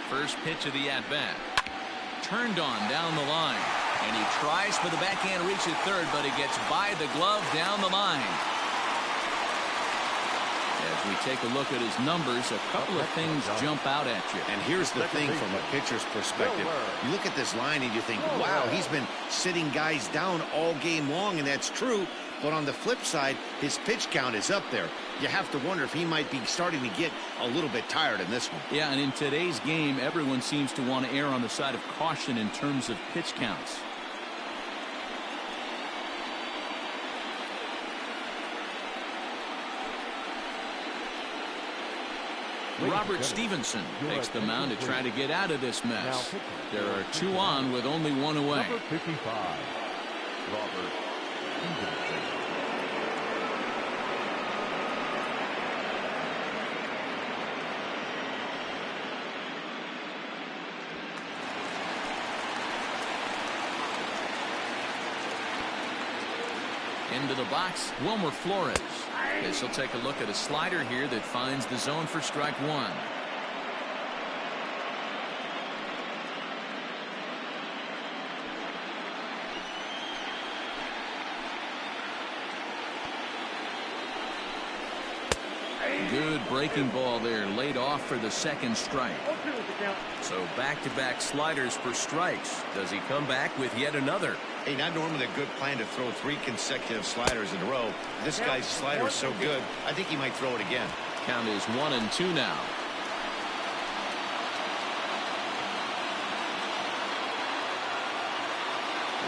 First pitch of the at-bat. Turned on down the line. And he tries for the backhand reach at third, but it gets by the glove down the line. As we take a look at his numbers, a couple of things jump out at you. And here's the thing from a pitcher's perspective. You look at this line and you think, wow, he's been sitting guys down all game long, and that's true. But on the flip side, his pitch count is up there. You have to wonder if he might be starting to get a little bit tired in this one. Yeah, and in today's game, everyone seems to want to err on the side of caution in terms of pitch counts. Robert Stevenson takes the mound to try to get out of this mess. There are 2 on with only 1 away. Number 55, Robert Stevenson. Into the box, Wilmer Flores. This will take a look at a slider here that finds the zone for strike 1. Good breaking ball there, laid off for the 2nd strike. So back-to-back sliders for strikes. Does he come back with yet another? Hey, not normally a good plan to throw 3 consecutive sliders in a row. This guy's slider is so good, I think he might throw it again. Count is 1-2 now.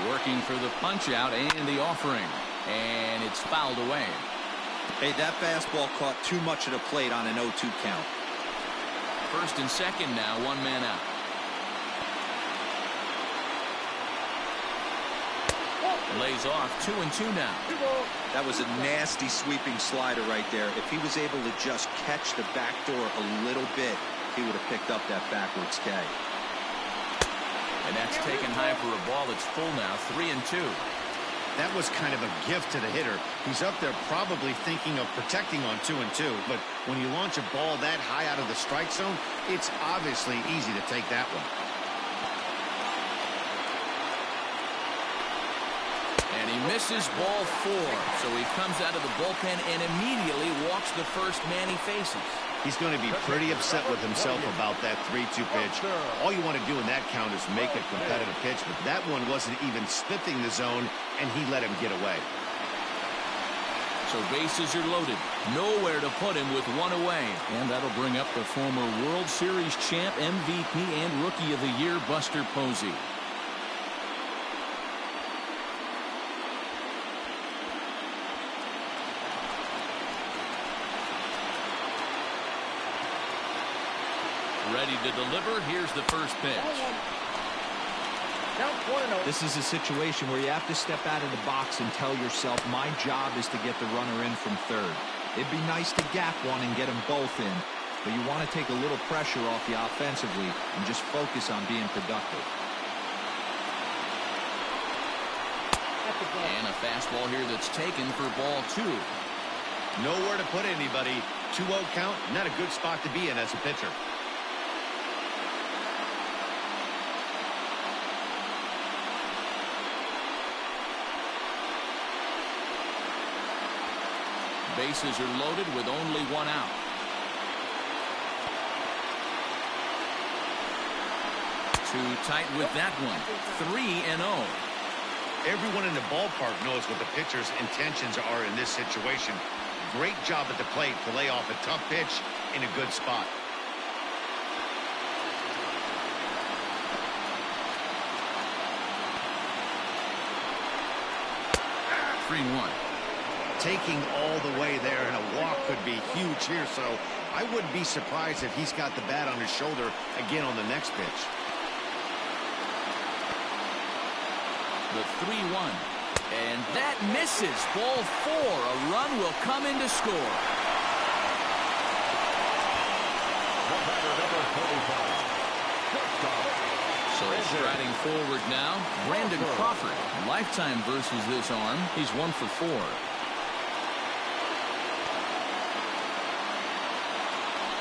Working for the punch out and the offering. And it's fouled away. Hey, that fastball caught too much of the plate on an 0-2 count. 1st and 2nd now, 1 man out. Lays off 2-2 now. That was a nasty sweeping slider right there. If he was able to just catch the back door a little bit, he would have picked up that backwards K. And that's taken high for a ball that's full now, 3-2. That was kind of a gift to the hitter. He's up there probably thinking of protecting on 2-2, but when you launch a ball that high out of the strike zone, it's obviously easy to take that one. And he misses ball 4, so he comes out of the bullpen and immediately walks the first man he faces. He's going to be pretty upset with himself about that 3-2 pitch. All you want to do in that count is make a competitive pitch, but that one wasn't even sniffing the zone, and he let him get away. So bases are loaded. Nowhere to put him with one away. And that'll bring up the former World Series champ, MVP, and Rookie of the Year, Buster Posey. Ready to deliver. Here's the first pitch. This is a situation where you have to step out of the box and tell yourself, my job is to get the runner in from third. It'd be nice to gap one and get them both in, but you want to take a little pressure off you offensively and just focus on being productive. And a fastball here that's taken for ball 2. Nowhere to put anybody. 2-0 count, not a good spot to be in as a pitcher. Bases are loaded with only one out. Too tight with that one. 3-0. Everyone in the ballpark knows what the pitcher's intentions are in this situation. Great job at the plate to lay off a tough pitch in a good spot. Taking all the way there, and a walk could be huge here, so I wouldn't be surprised if he's got the bat on his shoulder again on the next pitch. The 3-1. And that misses. Ball 4. A run will come in to score. So striding forward now, Brandon Crawford. Lifetime versus this arm. He's 1 for 4.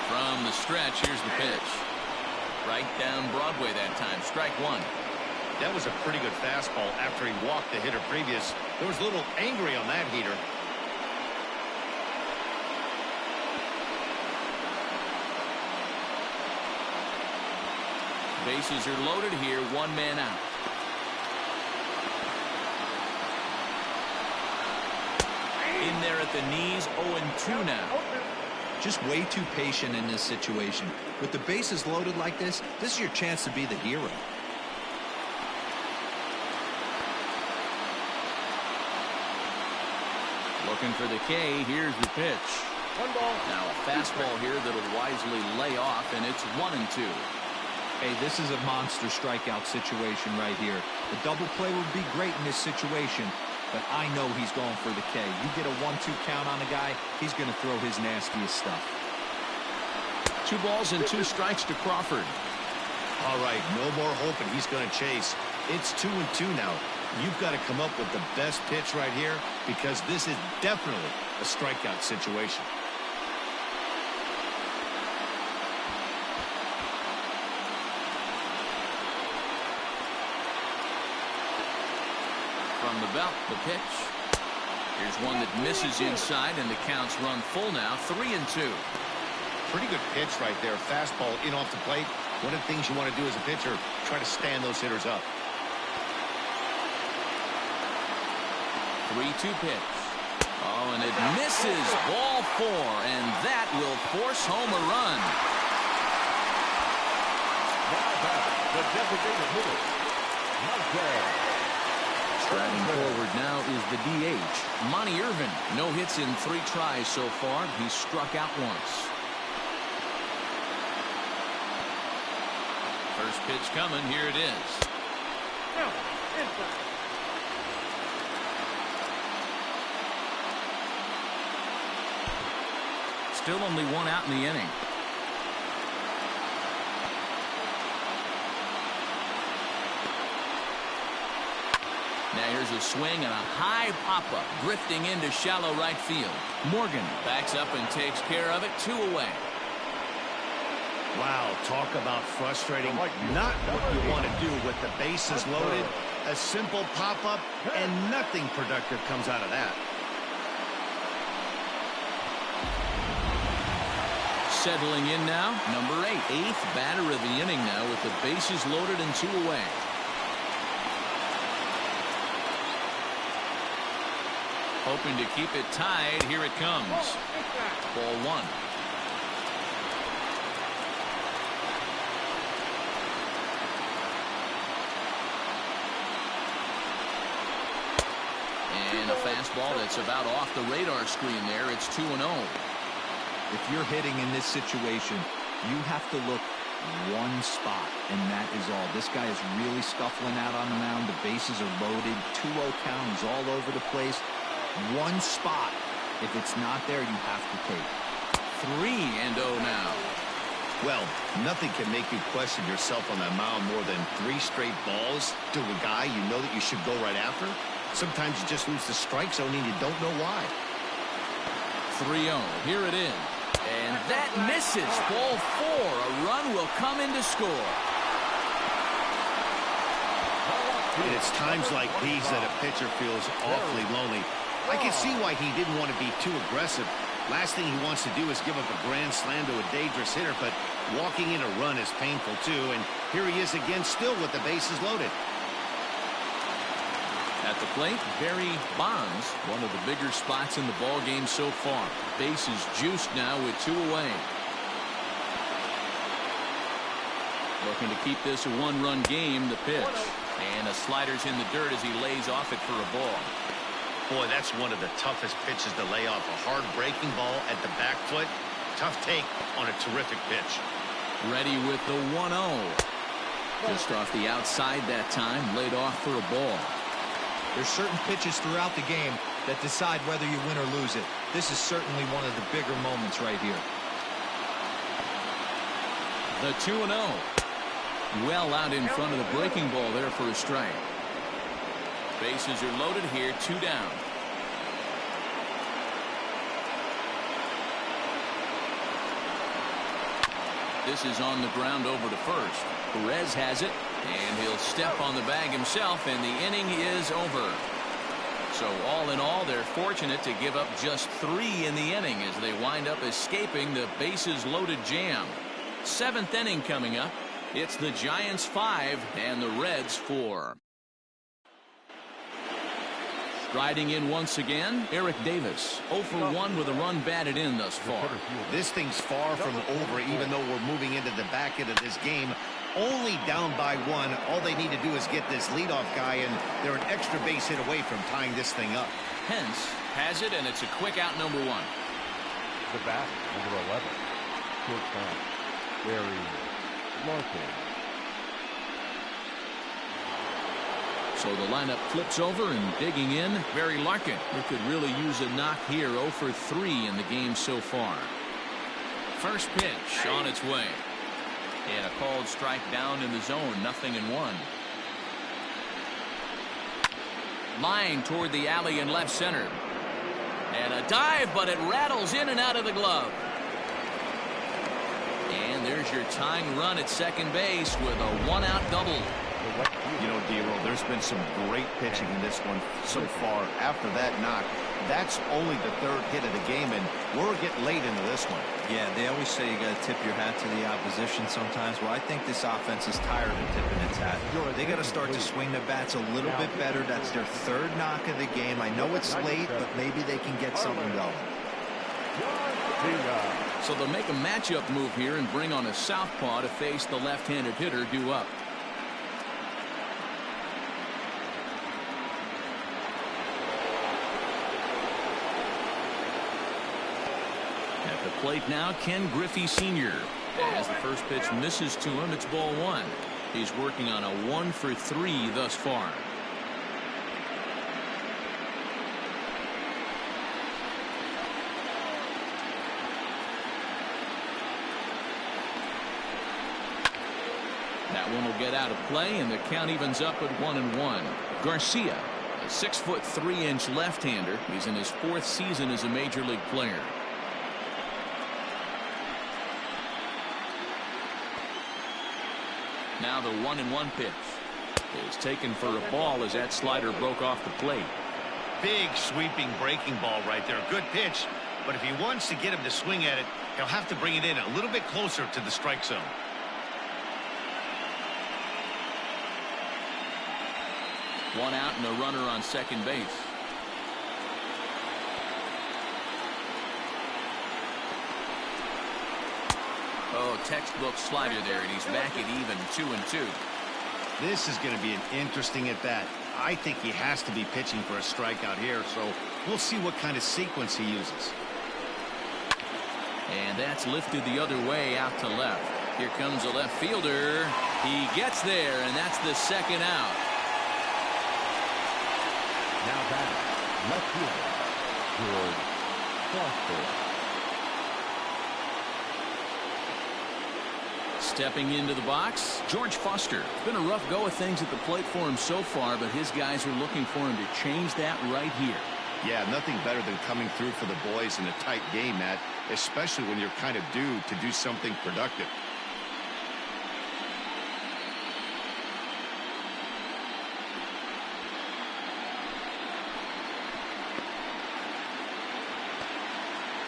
From the stretch, here's the pitch. Right down Broadway that time. Strike 1. That was a pretty good fastball after he walked the hitter previous. There was a little angry on that heater. Bases are loaded here. 1 man out. In there at the knees. 0-2 now. Just way too patient in this situation. With the bases loaded like this is your chance to be the hero. Looking for the K. Here's the pitch. 1 ball. Now a fastball here that'll wisely lay off, and it's 1-2. Hey, this is a monster strikeout situation right here. The double play would be great in this situation, but I know he's going for the K. You get a 1-2 count on a guy, he's going to throw his nastiest stuff. 2 balls and 2 strikes to Crawford. All right, no more hoping he's going to chase. It's 2-2 now. You've got to come up with the best pitch right here, because this is definitely a strikeout situation. From the belt, the pitch. Here's one that misses inside, and the count's run full now. 3-2. Pretty good pitch right there. Fastball in off the plate. One of the things you want to do as a pitcher, try to stand those hitters up. 3-2 pitch. Oh, and it misses. Ball 4, and that will force home a run. The designated hitter, Monte. Striding forward now is the DH, Monty Irvin. No hits in 3 tries so far. He's struck out once. First pitch coming. Here it is. still only one out in the inning. Now here's a swing and a high pop-up, drifting into shallow right field. Morgan backs up and takes care of it, 2 away. Wow, talk about frustrating. Not what you want to do with the bases loaded. A simple pop-up, and nothing productive comes out of that. Settling in now, number 8. 8th batter of the inning now with the bases loaded and 2 away. Hoping to keep it tied. Here it comes. Ball 1. And a fastball that's about off the radar screen there. It's 2-0. If you're hitting in this situation, you have to look one spot, and that is all. This guy is really scuffling out on the mound. The bases are loaded. 2-0 count. He's all over the place. One spot. If it's not there, you have to take. 3-0 now. Well, nothing can make you question yourself on that mound more than 3 straight balls to a guy you know that you should go right after. Sometimes you just lose the strike zone and you don't know why. 3-0. Here it is. And that misses. Ball 4. A run will come in to score. And it's times like these that a pitcher feels awfully lonely. I can see why he didn't want to be too aggressive. Last thing he wants to do is give up a grand slam to a dangerous hitter, but walking in a run is painful too. And here he is again, still with the bases loaded. At the plate, Barry Bonds, one of the bigger spots in the ball game so far. Bases juiced now with 2 away. Looking to keep this a 1-run game. The pitch, and a slider's in the dirt as he lays off it for a ball. Boy, that's one of the toughest pitches to lay off. A hard breaking ball at the back foot. Tough take on a terrific pitch. Ready with the 1-0. Just off the outside that time, laid off for a ball. There's certain pitches throughout the game that decide whether you win or lose it. This is certainly one of the bigger moments right here. The 2-0. Well out in front of the breaking ball there for a strike. Bases are loaded here, 2 down. This is on the ground over to first. Perez has it, and he'll step on the bag himself, and the inning is over. So all in all, they're fortunate to give up just 3 in the inning as they wind up escaping the bases loaded jam. 7th inning coming up. It's the Giants 5 and the Reds 4. Riding in once again, Eric Davis. 0 for 1 with a run batted in thus far. This thing's far from over, even though we're moving into the back end of this game. Only down by 1. All they need to do is get this leadoff guy, and they're an extra base hit away from tying this thing up. Hence has it, and it's a quick out, number 1. The bat, number 11. Shortstop, Barry Larkin. So the lineup flips over, and digging in, Barry Larkin, who could really use a knock here. 0 for 3 in the game so far. First pitch on its way. And a called strike down in the zone. 0-1. Line toward the alley in left center. And a dive, but it rattles in and out of the glove. And there's your tying run at second base with a 1-out double. You know, D-Roll, there's been some great pitching in this one so far. After that knock, that's only the 3rd hit of the game, and we're getting late into this one. Yeah, they always say you got to tip your hat to the opposition sometimes. Well, I think this offense is tired of tipping its hat. They got to start to swing the bats a little bit better. That's their 3rd knock of the game. I know it's late, but maybe they can get something going. So they'll make a matchup move here and bring on a southpaw to face the left-handed hitter due up. At the plate now, Ken Griffey Sr. As the first pitch misses to him, it's ball 1. He's working on a 1 for 3 thus far. That one will get out of play, and the count evens up at 1-1. Garcia, a 6'3" left-hander. He's in his 4th season as a major league player. Now the 1-1 pitch is taken for a ball as that slider broke off the plate. Big sweeping breaking ball right there. Good pitch, but if he wants to get him to swing at it, he'll have to bring it in a little bit closer to the strike zone. One out and a runner on second base. Oh, textbook slider there, and he's back at even 2-2. This is going to be an interesting at bat. I think he has to be pitching for a strikeout here, so we'll see what kind of sequence he uses. And that's lifted the other way out to left. Here comes a left fielder. He gets there, and that's the second out. Now batting, left fielder, George Foster. Stepping into the box, George Foster. It's been a rough go of things at the plate for him so far, but his guys are looking for him to change that right here. Yeah, nothing better than coming through for the boys in a tight game, Matt, especially when you're kind of due to do something productive.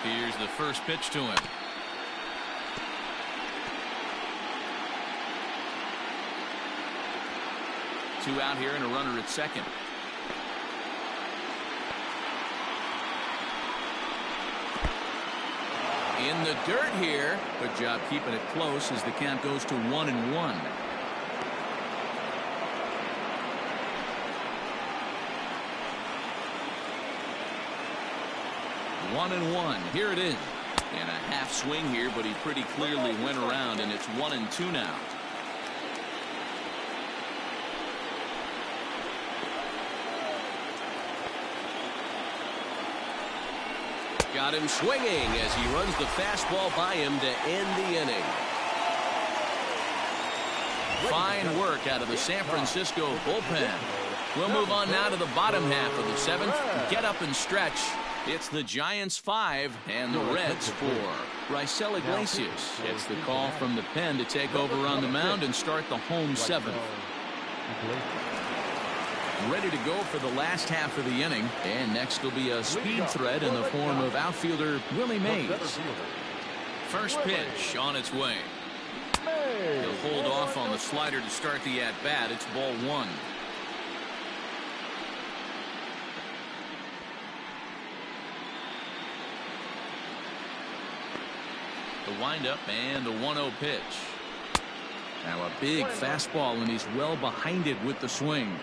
Here's the first pitch to him. Two out here and a runner at second. In the dirt here. Good job keeping it close as the count goes to 1-1. One and one. Here it is. And a half swing here, but he pretty clearly went around, and it's 1-2 now. Got him swinging as he runs the fastball by him to end the inning. Fine work out of the San Francisco bullpen. We'll move on now to the bottom half of the 7th. Get up and stretch. It's the Giants 5 and the Reds 4. Raisel Iglesias gets the call from the pen to take over on the mound and start the home 7th. Ready to go for the last half of the inning, and next will be a speed threat in the form of outfielder Willie Mays. First pitch on its way. He'll hold off on the slider to start the at-bat. It's ball 1. The windup and the 1-0 pitch. Now a big fastball, and he's well behind it with the swing.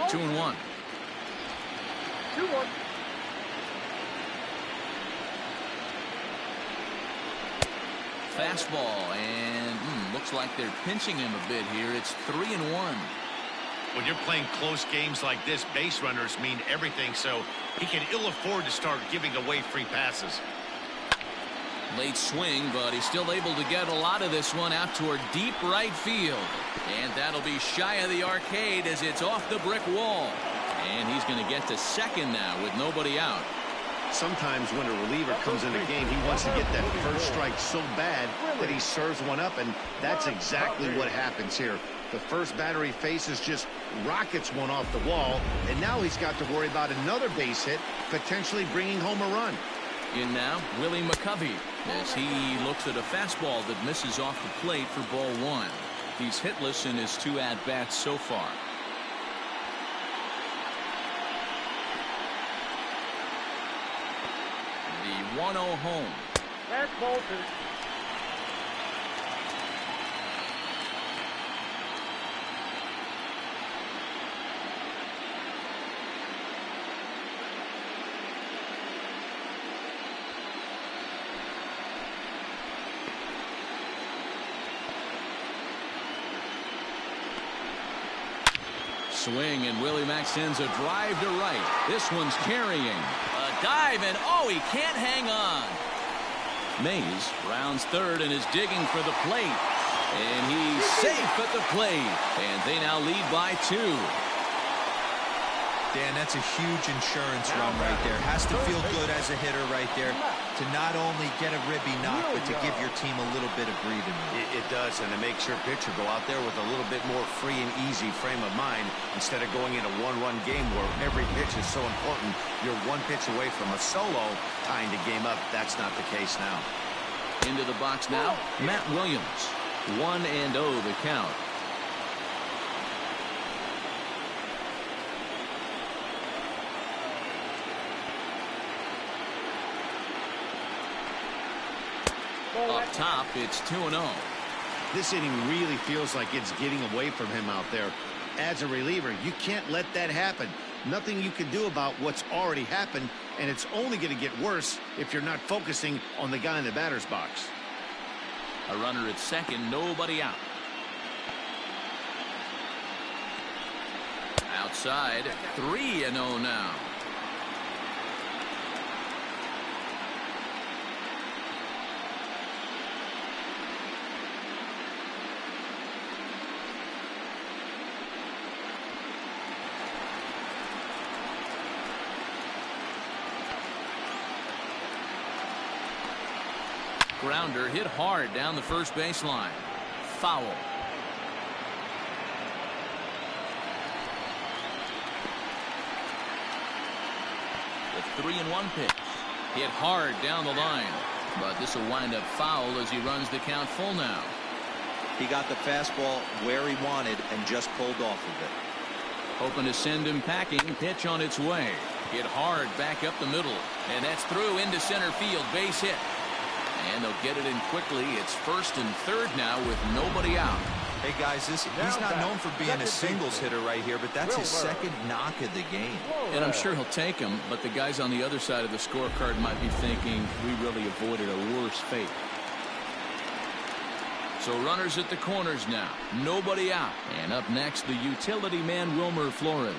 Two and one. 2-1. Fastball, and looks like they're pinching him a bit here. It's 3-1. When you're playing close games like this, base runners mean everything, so he can ill afford to start giving away free passes. Late swing, but he's still able to get a lot of this one out toward deep right field. And that'll be shy of the arcade as it's off the brick wall. And he's going to get to second now with nobody out. Sometimes when a reliever comes in a game, he wants to get that first strike so bad that he serves one up, and that's exactly what happens here. The first batter he faces just rockets one off the wall, and now he's got to worry about another base hit, potentially bringing home a run. In now, Willie McCovey, as he looks at a fastball that misses off the plate for ball 1. He's hitless in his 2 at-bats so far. The 1-0 home. Last ball 2. swing, and Willie Mack sends a drive to right. This one's carrying. A dive, and oh, he can't hang on. Mays rounds third and is digging for the plate. And he's safe at the plate. And they now lead by 2. Dan, that's a huge insurance run right there. Has to feel good as a hitter right there to not only get a ribby knock, but to give your team a little bit of breathing room. It does, and it makes your pitcher go out there with a little bit more free and easy frame of mind instead of going in a one-run game where every pitch is so important. You're one pitch away from a solo tying the game up. That's not the case now. Into the box now, Matt Williams. 1-0 the count. Up top, it's 2-0. This inning really feels like it's getting away from him out there. As a reliever, you can't let that happen. Nothing you can do about what's already happened, and it's only going to get worse if you're not focusing on the guy in the batter's box. A runner at second, nobody out. Outside, 3-0 now. Grounder hit hard down the first baseline. Foul. The 3-1 pitch. Hit hard down the line. But this will wind up foul as he runs the count full now. He got the fastball where he wanted and just pulled off of it. Hoping to send him packing. Pitch on its way. Hit hard back up the middle. And that's through into center field. Base hit. And they'll get it in quickly. It's first and third now with nobody out. Hey, guys, he's not known for being a singles hitter right here, but that's his second knock of the game. And I'm sure he'll take him, but the guys on the other side of the scorecard might be thinking we really avoided a worse fate. So runners at the corners now. Nobody out. And up next, the utility man, Wilmer Flores.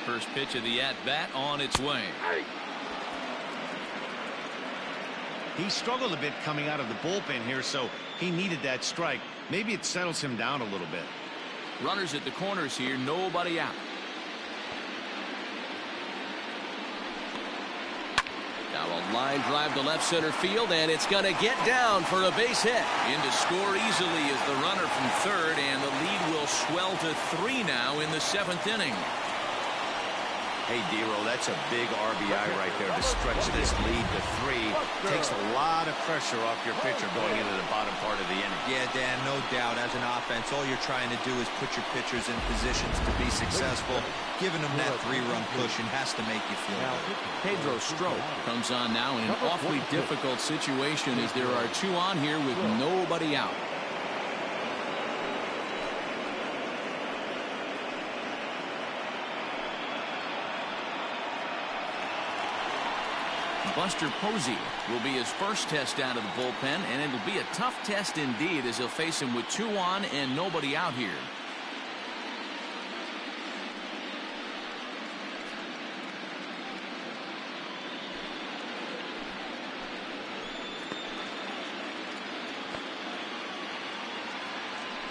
First pitch of the at-bat on its way. He struggled a bit coming out of the bullpen here, so he needed that strike. Maybe it settles him down a little bit. Runners at the corners here, nobody out. Now a line drive to left center field, and it's going to get down for a base hit. In to score easily is the runner from third, and the lead will swell to 3 now in the 7th inning. Hey, D-Roll, that's a big RBI right there to stretch this lead to 3. Takes a lot of pressure off your pitcher going into the bottom part of the inning. Yeah, Dan, no doubt. As an offense, all you're trying to do is put your pitchers in positions to be successful. Giving them that 3-run cushion has to make you feel good. Pedro Strop comes on now in an awfully difficult situation as there are 2 on here with nobody out. Buster Posey will be his first test out of the bullpen, and it'll be a tough test indeed as he'll face him with 2 on and nobody out here.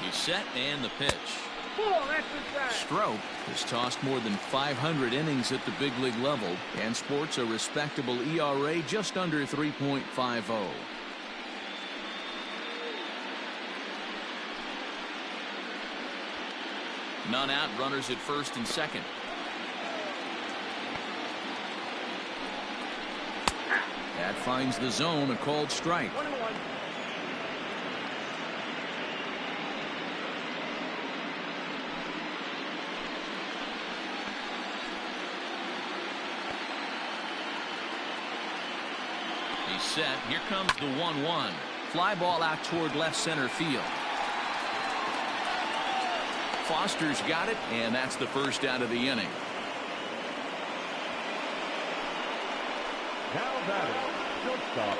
He's set and the pitch. Strop has tossed more than 500 innings at the big league level and sports a respectable ERA just under 3.50. None out, runners at first and second. That finds the zone, a called strike. Set. Here comes the 1-1. Fly ball out toward left center field. Foster's got it, and that's the first out of the inning. Now batting, shortstop,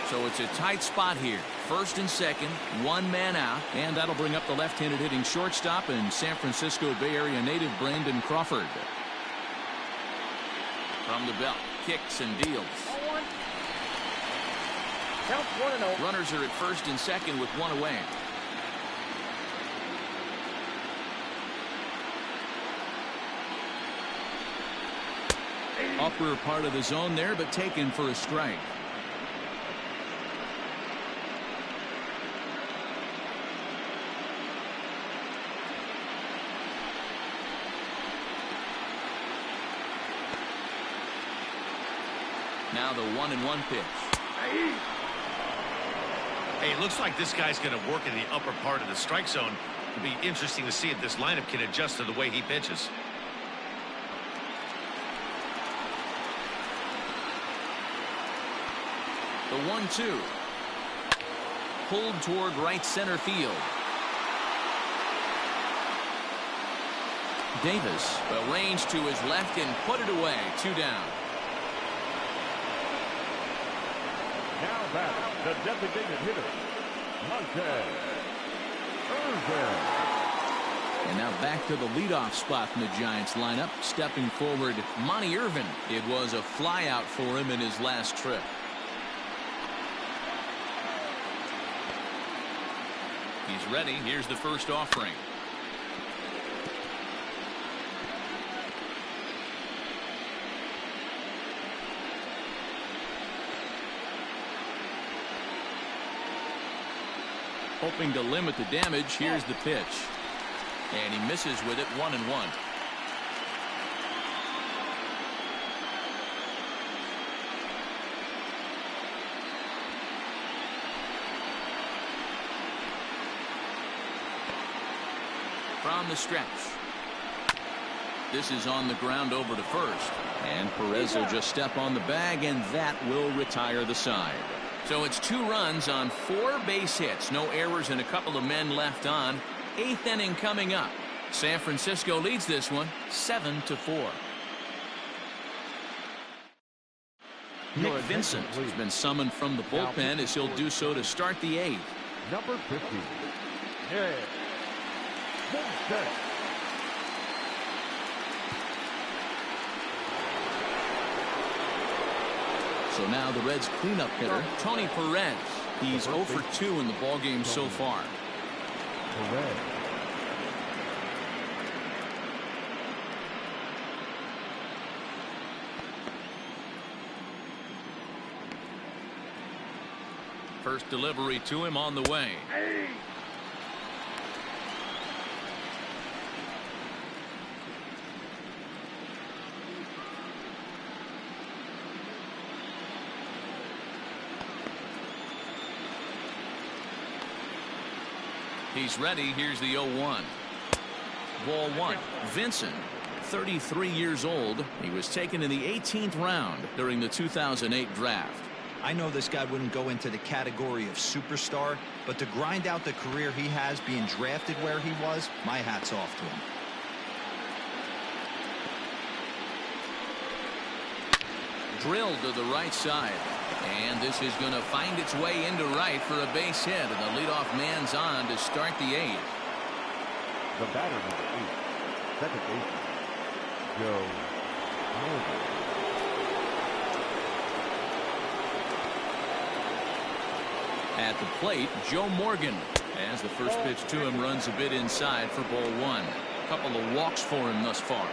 So it's a tight spot here. First and second, one man out, and that'll bring up the left-handed hitting shortstop and San Francisco Bay Area native Brandon Crawford. From the belt, kicks and deals. Counts 1-0. Runners are at first and second with one away. Upper part of the zone there, but taken for a strike. Now the 1-1 pitch. Hey, it looks like this guy's going to work in the upper part of the strike zone. It'll be interesting to see if this lineup can adjust to the way he pitches. The 1-2. Pulled toward right center field. Davis arranged to his left and put it away. 2 down. Now back, the designated hitter, Montez Irvin. And now back to the leadoff spot in the Giants lineup. Stepping forward, Monty Irvin. It was a flyout for him in his last trip. He's ready. Here's the first offering. Hoping to limit the damage. Here's the pitch. And he misses with it. 1-1. From the stretch. This is on the ground over to first. And Perez will just step on the bag, and that will retire the side. So it's 2 runs on 4 base hits. No errors and a couple of men left on. 8th inning coming up. San Francisco leads this one 7-4. Nick Vincent has been summoned from the bullpen as he'll do so to start the 8th. Number 50. Yeah. Vincent. So now the Reds cleanup hitter, Tony Perez. He's 0 for 2 in the ballgame so far. Perez. First delivery to him on the way. He's ready. Here's the 0-1. Ball 1. Vincent, 33 years old. He was taken in the 18th round during the 2008 draft. I know this guy wouldn't go into the category of superstar, but to grind out the career he has being drafted where he was, my hat's off to him. Drilled to the right side. And this is going to find its way into right for a base hit. And the leadoff man's on to start the 8th. The batter, number 8. Second baseman, Joe Morgan. At the plate, Joe Morgan. As the first pitch to him runs a bit inside for ball 1. A couple of walks for him thus far.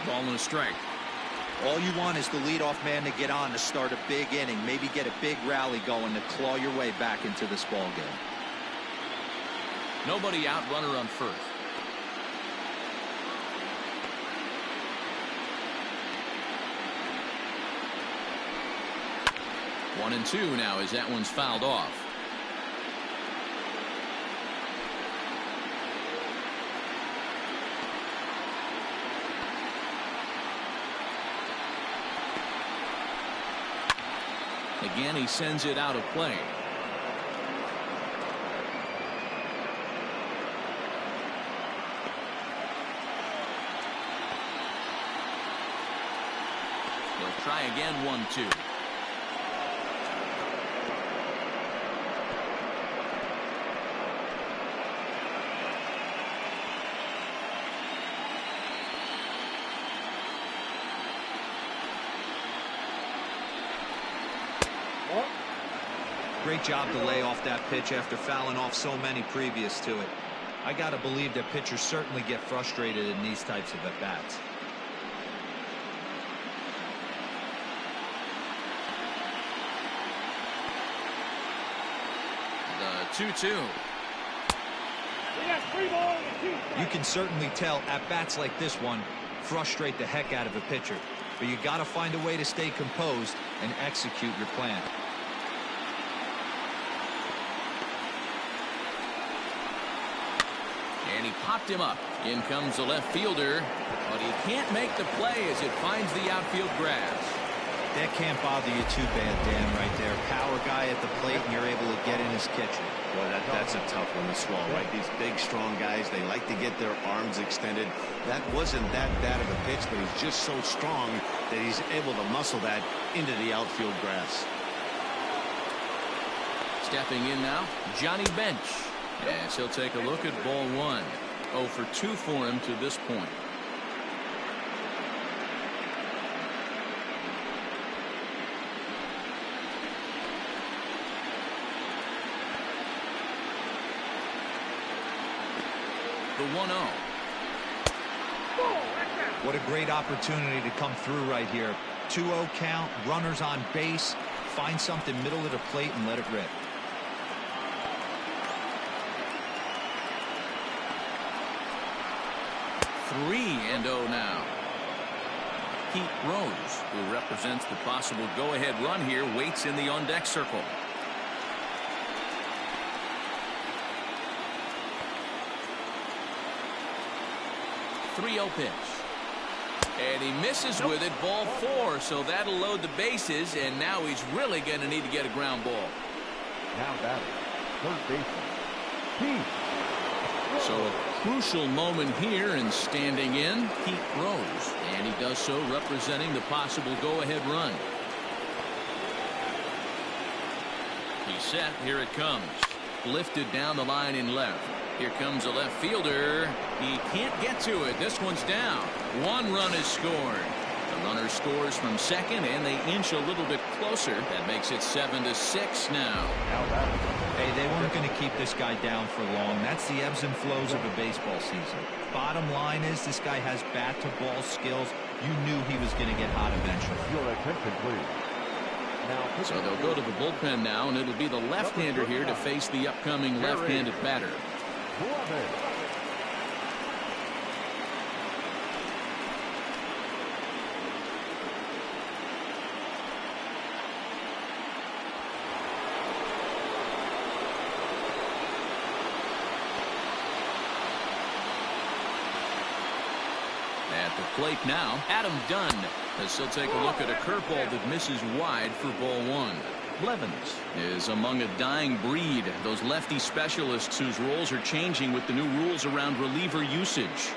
Ball and a strike. All you want is the leadoff man to get on to start a big inning, maybe get a big rally going to claw your way back into this ball game. Nobody out, runner on first. One and 2 now as that one's fouled off. Again, he sends it out of play. He'll try again, 1-2. Great job to lay off that pitch after fouling off so many previous to it. I got to believe that pitchers certainly get frustrated in these types of at-bats. The 2-2. You can certainly tell at-bats like this one frustrate the heck out of a pitcher. But you got to find a way to stay composed and execute your plan. And he popped him up. In comes the left fielder, but he can't make the play as it finds the outfield grass. That can't bother you too bad, Dan, right there. Power guy at the plate, and you're able to get in his kitchen. Boy, that's a tough one to swallow, right? These big, strong guys, they like to get their arms extended. That wasn't that bad of a pitch, but he's just so strong that he's able to muscle that into the outfield grass. Stepping in now, Johnny Bench. As he'll take a look at ball 1. 0 for 2 for him to this point. The 1-0. What a great opportunity to come through right here. 2-0 count, runners on base. Find something middle of the plate and let it rip. And 0 now. Pete Rose, who represents the possible go-ahead run here, waits in the on-deck circle. The 3-0 pitch. And he misses with it, ball 4, so that'll load the bases, and now he's really going to need to get a ground ball. Now batting, third baseman, Pete. So a crucial moment here, and standing in, Pete Rose. And he does so representing the possible go-ahead run. He's set. Here it comes. Lifted down the line in left. Here comes a left fielder. He can't get to it. This one's down. 1 run is scored. The runner scores from second, and they inch a little bit closer. That makes it 7-6 now. Hey, they weren't going to keep this guy down for long. That's the ebbs and flows of a baseball season. Bottom line is this guy has bat-to-ball skills. You knew he was going to get hot eventually. Your attention, please. Now, so they'll go to the bullpen now, and it'll be the left-hander here to face the upcoming left-handed batter. At the plate now, Adam Dunn, as he'll take a look at a curveball that misses wide for ball 1. Blevins is among a dying breed, those lefty specialists whose roles are changing with the new rules around reliever usage.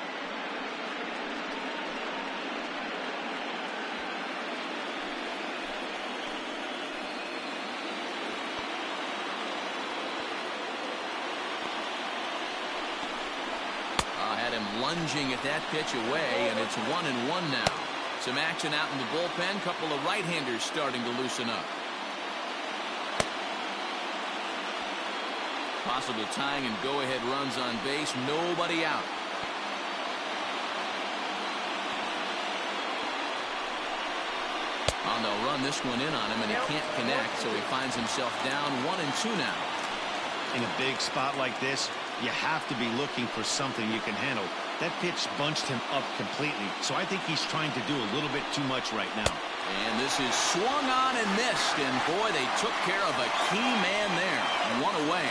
Had him lunging at that pitch away, and it's 1-1 now. Some action out in the bullpen. Couple of right-handers starting to loosen up. Possible tying and go-ahead runs on base. Nobody out. Oh, they'll run this one in on him, and he can't connect, so he finds himself down 1-2 now. In a big spot like this, you have to be looking for something you can handle. That pitch bunched him up completely, so I think he's trying to do a little bit too much right now. And this is swung on and missed, and boy, they took care of a key man there. 1 away.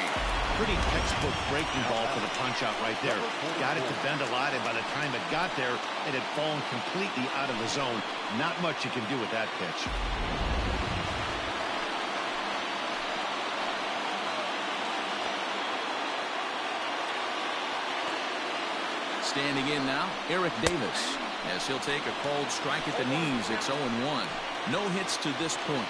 Pretty textbook breaking ball for the punch-out right there. Got it to bend a lot, and by the time it got there, it had fallen completely out of the zone. Not much you can do with that pitch. Standing in now, Eric Davis. As he'll take a cold strike at the knees, it's 0-1. No hits to this point.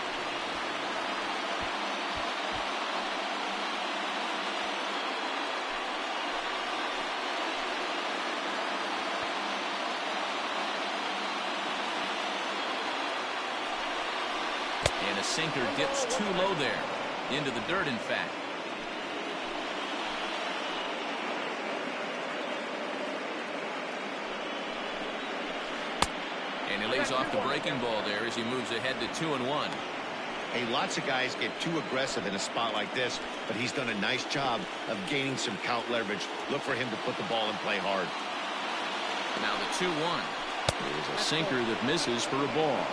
And a sinker dips too low there. Into the dirt, in fact. And he lays off the breaking ball there as he moves ahead to 2-1. Hey, lots of guys get too aggressive in a spot like this, but he's done a nice job of gaining some count leverage. Look for him to put the ball and play hard. Now the 2-1. Here's a sinker that misses for a ball.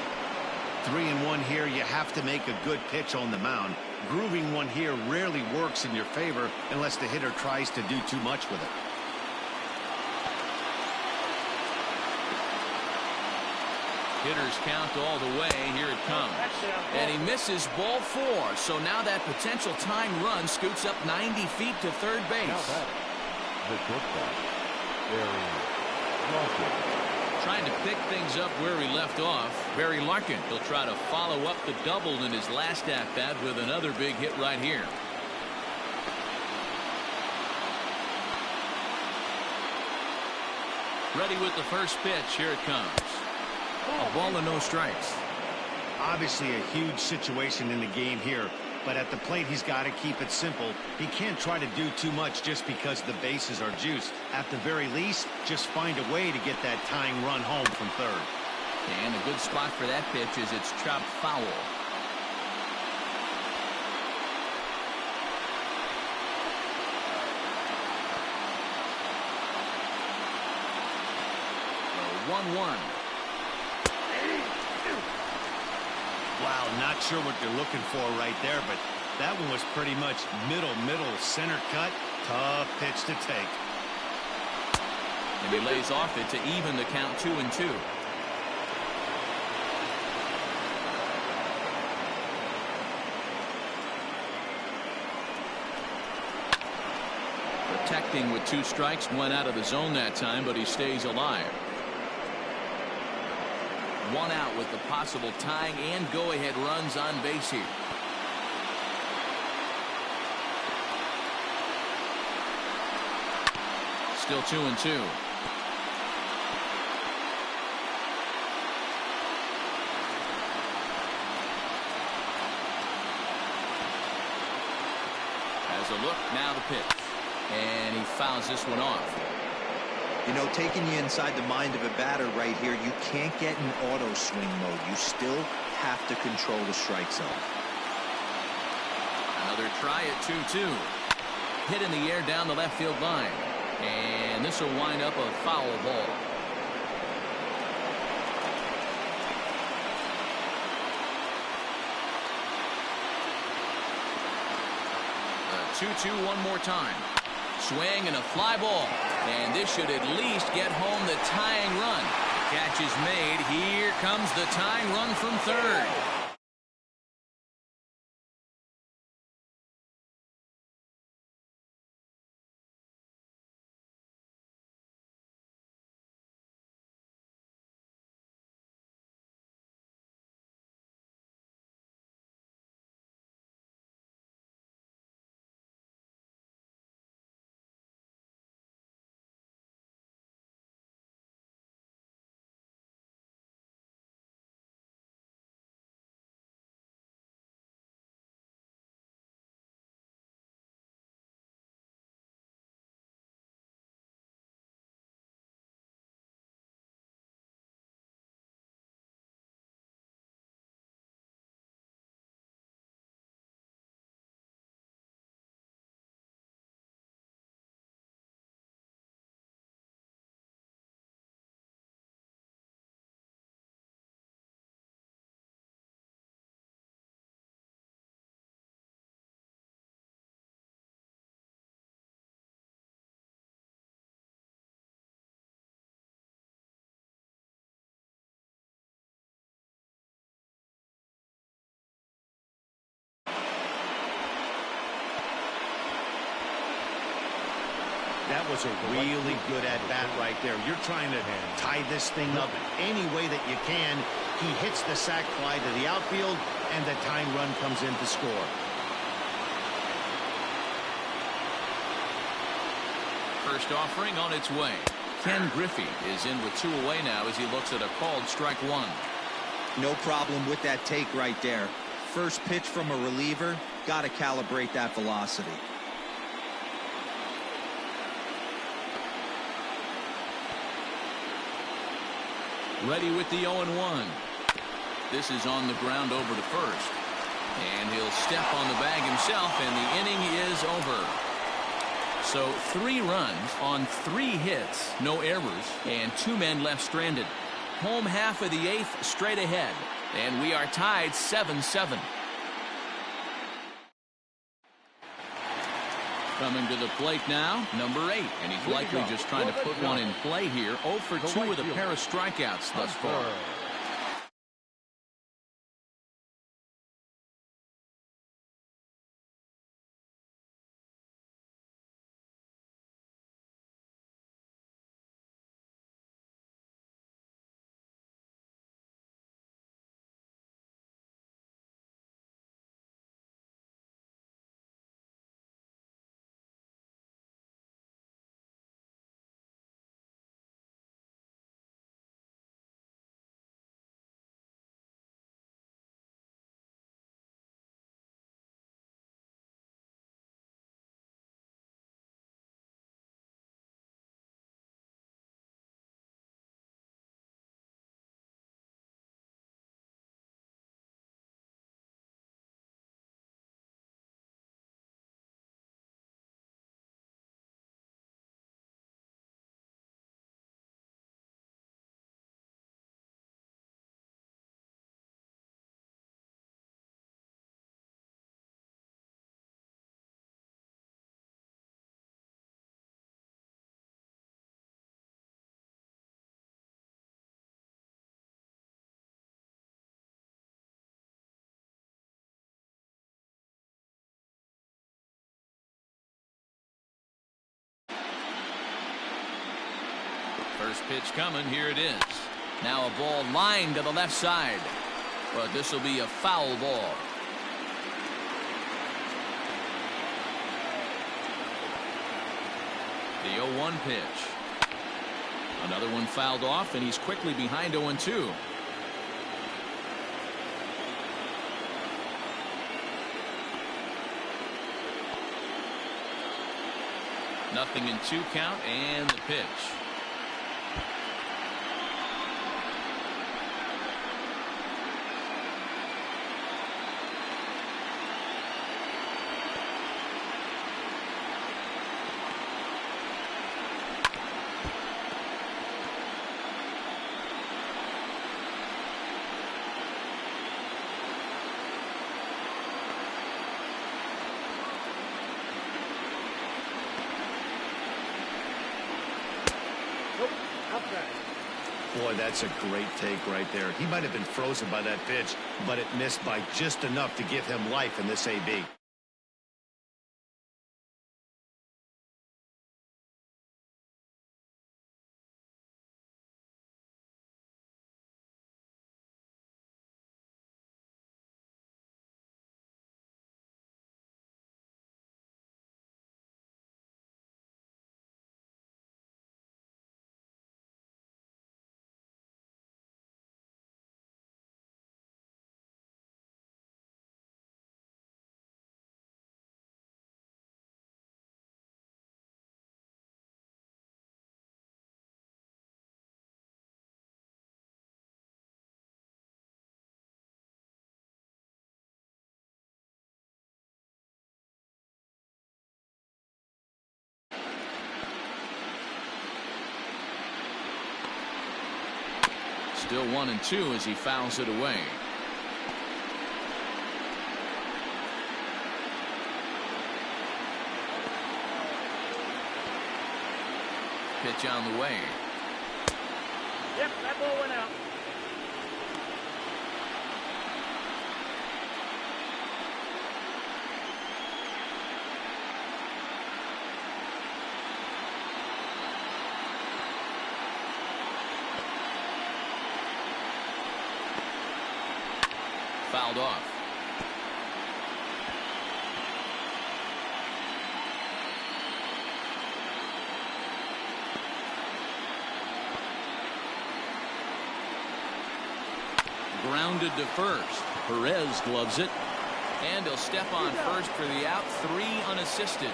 3-1 here. You have to make a good pitch on the mound. Grooving one here rarely works in your favor unless the hitter tries to do too much with it. Hitters count all the way. Here it comes. And he misses ball 4. So now that potential tying run scoots up 90 feet to third base. Now that the shortstop, Barry Larkin. Trying to pick things up where he left off. Barry Larkin. He'll try to follow up the double in his last at-bat with another big hit right here. Ready with the first pitch. Here it comes. A ball and no strikes. Obviously a huge situation in the game here, but at the plate he's got to keep it simple. He can't try to do too much just because the bases are juiced. At the very least, just find a way to get that tying run home from third. And a good spot for that pitch is it's chopped foul. The 1-1. Wow, not sure what they're looking for right there, but that one was pretty much middle, center cut. Tough pitch to take. And he lays off it to even the count 2-2. Protecting with 2 strikes, went out of the zone that time, but he stays alive. 1 out with the possible tying and go-ahead runs on base here. Still 2-2. Has a look, now the pitch. And he fouls this one off. You know, taking you inside the mind of a batter right here, you can't get in auto swing mode. You still have to control the strike zone. Another try at 2-2. Hit in the air down the left field line. And this will wind up a foul ball. The 2-2 one more time. Swing and a fly ball. And this should at least get home the tying run. The catch is made. Here comes the tying run from third. That was a really good at-bat right there. You're trying to tie this thing up any way that you can. He hits the sac fly to the outfield, and the tying run comes in to score. First offering on its way. Ken Griffey is in with 2 away now as he looks at a called strike 1. No problem with that take right there. First pitch from a reliever, got to calibrate that velocity. Ready with the 0-1. This is on the ground over to first. And he'll step on the bag himself, and the inning is over. So 3 runs on 3 hits, no errors, and 2 men left stranded. Home half of the 8th straight ahead, and we are tied 7-7. Coming to the plate now, number 8, and he's likely just trying to put one in play here. 0 for 2 with a pair of strikeouts thus far. First pitch coming. Here it is. Now a ball lined to the left side. But this will be a foul ball. The 0-1 pitch. Another one fouled off, and he's quickly behind 0-2. Nothing in 2 count, and the pitch. Boy, that's a great take right there. He might have been frozen by that pitch, but it missed by just enough to give him life in this AB. Still 1-2 as he fouls it away. Pitch on the way. Yep, that ball went out. fouled off. Grounded to first. Perez gloves it. And he'll step on first for the out. 3 unassisted.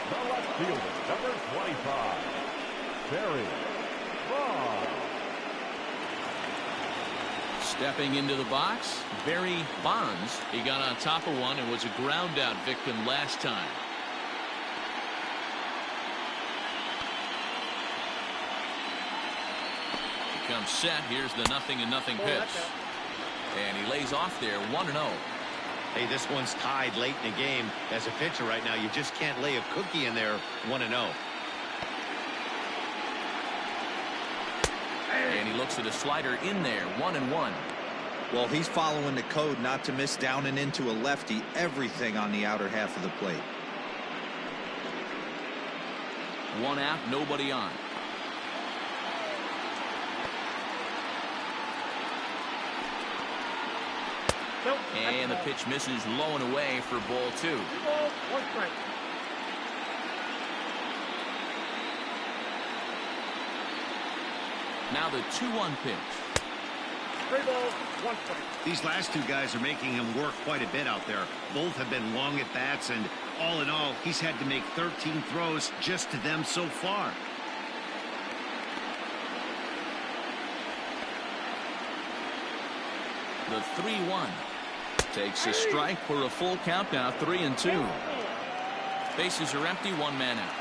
The left fielder, number 25, Barry Bonds. Stepping into the box, Barry Bonds. He got on top of one and was a ground out victim last time. He comes set. Here's the 0-0 pitch. And he lays off there 1-0. Hey, this one's tied late in the game. As a pitcher right now, you just can't lay a cookie in there 1-0. And he looks at a slider in there, 1-1. Well, he's following the code not to miss down and into a lefty. Everything on the outer half of the plate. 1 out, nobody on. And the pitch misses low and away for ball 2. 2 balls, 1 strike. Now the 2-1 pitch. 3 balls, 1 strike. These last two guys are making him work quite a bit out there. Both have been long at bats, and all in all, he's had to make 13 throws just to them so far. The 3-1 takes a strike for a full count now. 3-2. Bases are empty. 1 man out.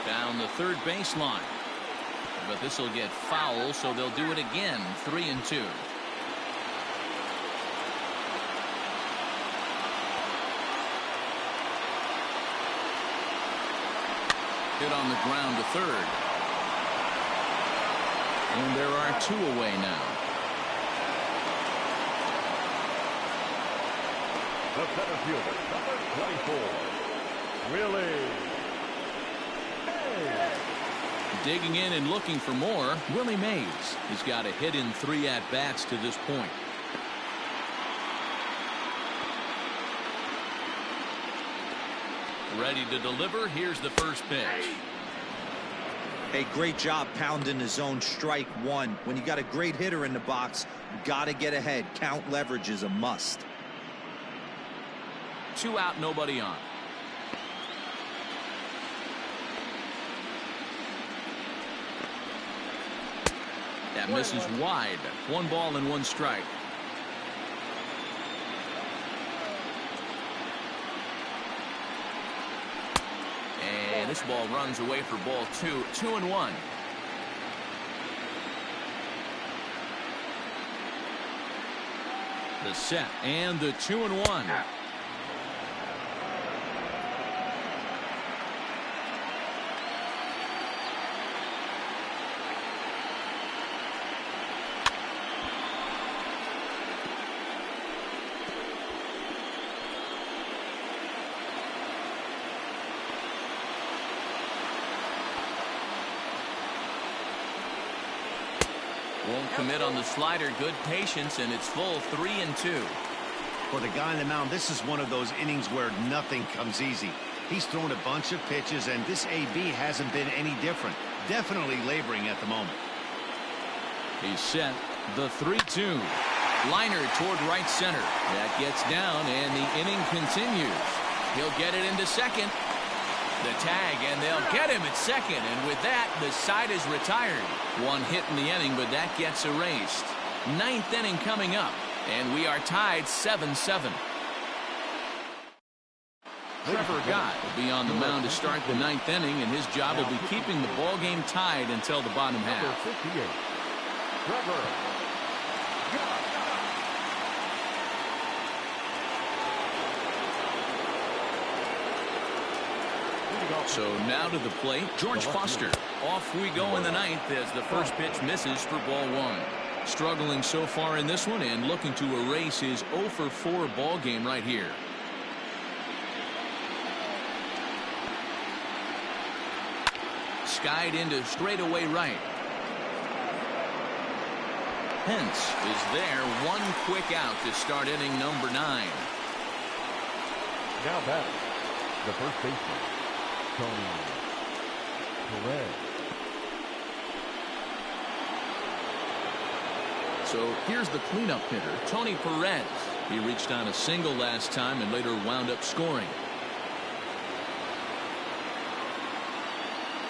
Down the third baseline, but this will get foul, so they'll do it again. 3-2. Hit on the ground to third. And there are 2 away now. The center fielder, number 24, Willie. Digging in and looking for more, Willie Mays. He's got a hit in 3 at-bats to this point. Ready to deliver. Here's the first pitch. Hey, great job pounding the zone. Strike 1. When you got a great hitter in the box, got to get ahead. Count leverage is a must. 2 out, nobody on. That misses wide. 1 ball and 1 strike. And this ball runs away for ball 2. 2-1. The set and the 2-1. Won't commit on the slider. Good patience, and it's full. 3-2. For the guy on the mound, this is one of those innings where nothing comes easy. He's thrown a bunch of pitches, and this AB hasn't been any different. Definitely laboring at the moment. He's set. The 3-2. Liner toward right center. That gets down, and the inning continues. He'll get it into second. The tag, and they'll get him at second, and with that, the side is retired. 1 hit in the inning, but that gets erased. 9th inning coming up, and we are tied 7-7. Trevor Gott will be on the mound to start the 9th inning, and his job will be keeping the ball game tied until the bottom half. Number 58, Trevor Gott. So now to the plate, George Foster. Off we go in the 9th as the first pitch misses for ball 1. Struggling so far in this one and looking to erase his 0-for-4 ball game right here. Skied into straightaway right. Pence is there. One quick out to start inning number 9. Now batting, the first baseman, Tony Perez. So here's the cleanup hitter, Tony Perez. He reached on a single last time and later wound up scoring.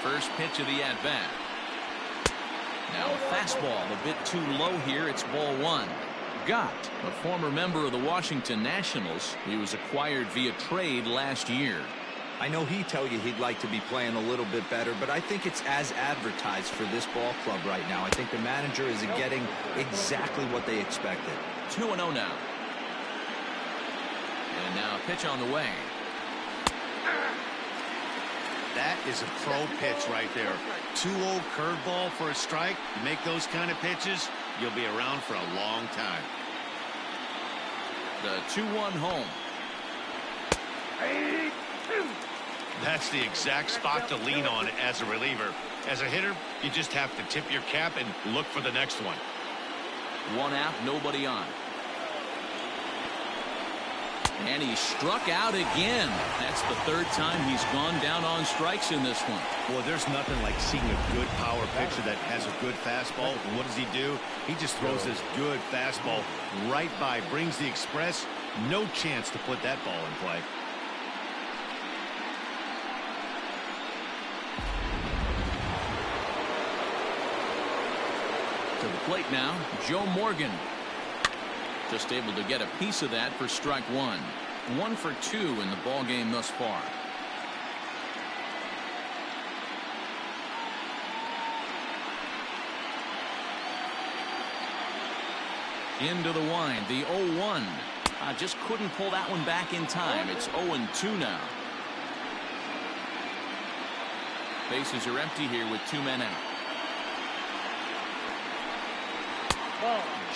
First pitch of the at-bat. Now a fastball a bit too low here. It's ball 1. Gott, a former member of the Washington Nationals. He was acquired via trade last year. I know he'd tell you he'd like to be playing a little bit better, but I think it's as advertised for this ball club right now. I think the manager is getting exactly what they expected. 2-0 now. And now a pitch on the way. That is a pro pitch right there. 2-0 curveball for a strike. You make those kind of pitches, you'll be around for a long time. The 2-1 home. That's the exact spot to lean on as a reliever. As a hitter, you just have to tip your cap and look for the next one. 1 out, nobody on. And he struck out again. That's the 3rd time he's gone down on strikes in this one. Well, there's nothing like seeing a good power pitcher that has a good fastball. And what does he do? He just throws this good fastball right by, brings the express. No chance to put that ball in play. To the plate now, Joe Morgan. Just able to get a piece of that for strike 1. 1 for 2 in the ball game thus far. Into the wind, the 0-1. Just couldn't pull that one back in time. It's 0-2 now. Bases are empty here with 2 men out.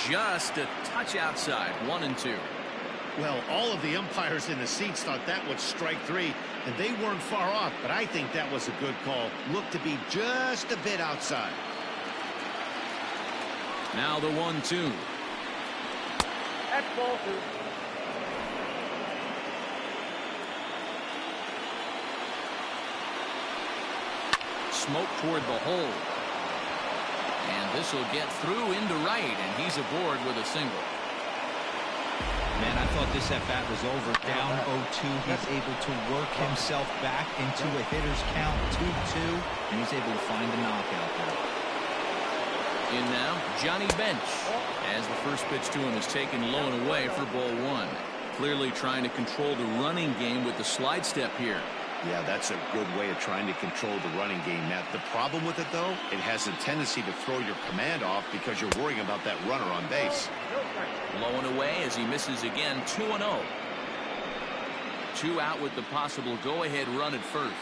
Just a touch outside. 1-2. Well, all of the umpires in the seats thought that was strike 3, and they weren't far off, but I think that was a good call. Looked to be just a bit outside. Now the 1-2. That's ball 2. Smoke toward the hole. And this will get through into right, and he's aboard with a single. Man, I thought this at-bat was over. Down 0-2. He's able to work himself back into a hitter's count 2-2, and he's able to find the knockout there. In now, Johnny Bench, as the first pitch to him is taken low and away for ball 1. Clearly trying to control the running game with the slide step here. Yeah, that's a good way of trying to control the running game, Matt. The problem with it, though, it has a tendency to throw your command off because you're worrying about that runner on base. Low and away as he misses again. 2-0. 2 out with the possible go-ahead run at first.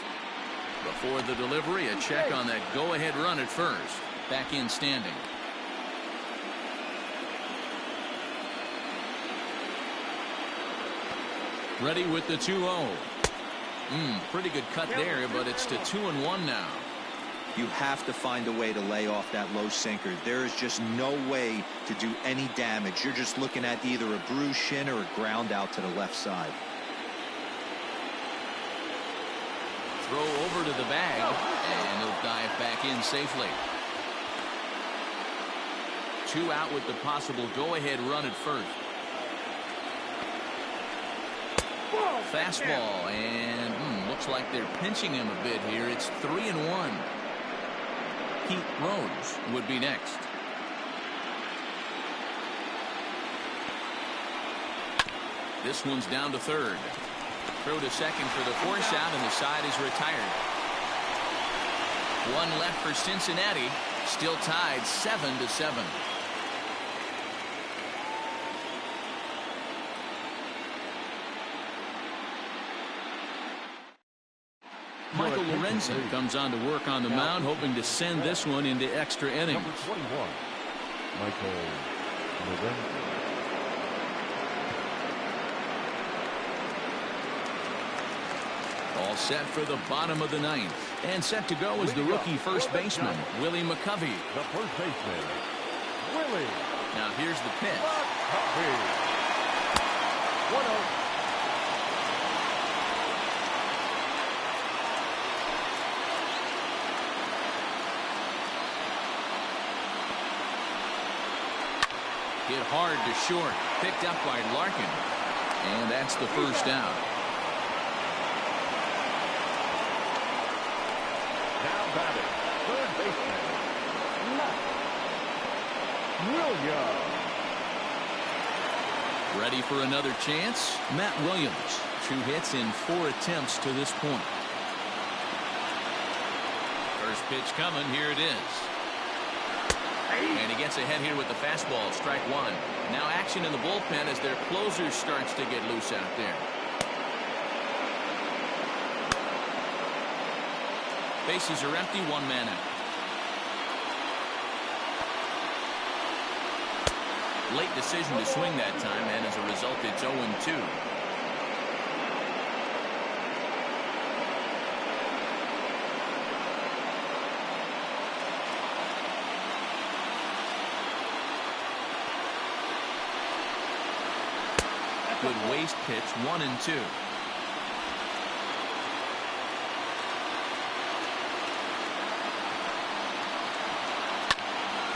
Before the delivery, a check on that go-ahead run at first. Back in standing. Ready with the 2-0. Pretty good cut there, but it's to 2-1 now. You have to find a way to lay off that low sinker. There is just no way to do any damage. You're just looking at either a bruised shin or a ground out to the left side. Throw over to the bag, and he'll dive back in safely. 2 out with the possible go-ahead run at first. Fastball, and looks like they're pinching him a bit here. It's 3-1. Pete Rose would be next. This one's down to third. Throw to second for the force out, and the side is retired. 1 left for Cincinnati. Still tied 7-7. Michael Lorenzen comes on to work on the mound, hoping to send this one into extra innings. Number 21, Michael Lorenzen. All set for the bottom of the 9th. And set to go is the rookie first baseman, Willie McCovey. The first baseman, Willie Now here's the pitch. 1-0. Hit hard to short. Picked up by Larkin. And that's the first out. Now batting, third baseman, Matt Williams. Ready for another chance? Matt Williams. 2 hits in 4 attempts to this point. First pitch coming. Here it is. And he gets ahead here with the fastball. Strike 1. Now action in the bullpen as their closer starts to get loose out there. Bases are empty. 1 man out. Late decision to swing that time, and as a result, it's 0-2. Good waste pitch, 1-2.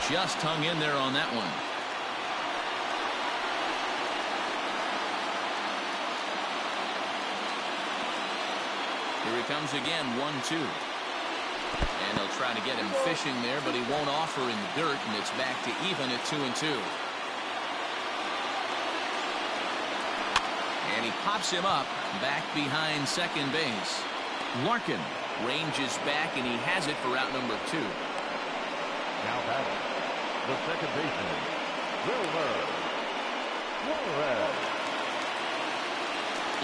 Just hung in there on that one. Here he comes again, 1-2. And they'll try to get him fishing there, but he won't offer in the dirt, and it's back to even at 2-2. And he pops him up back behind second base. Larkin ranges back, and he has it for out number 2. Now batting, the second baseman, Wilmer Flores.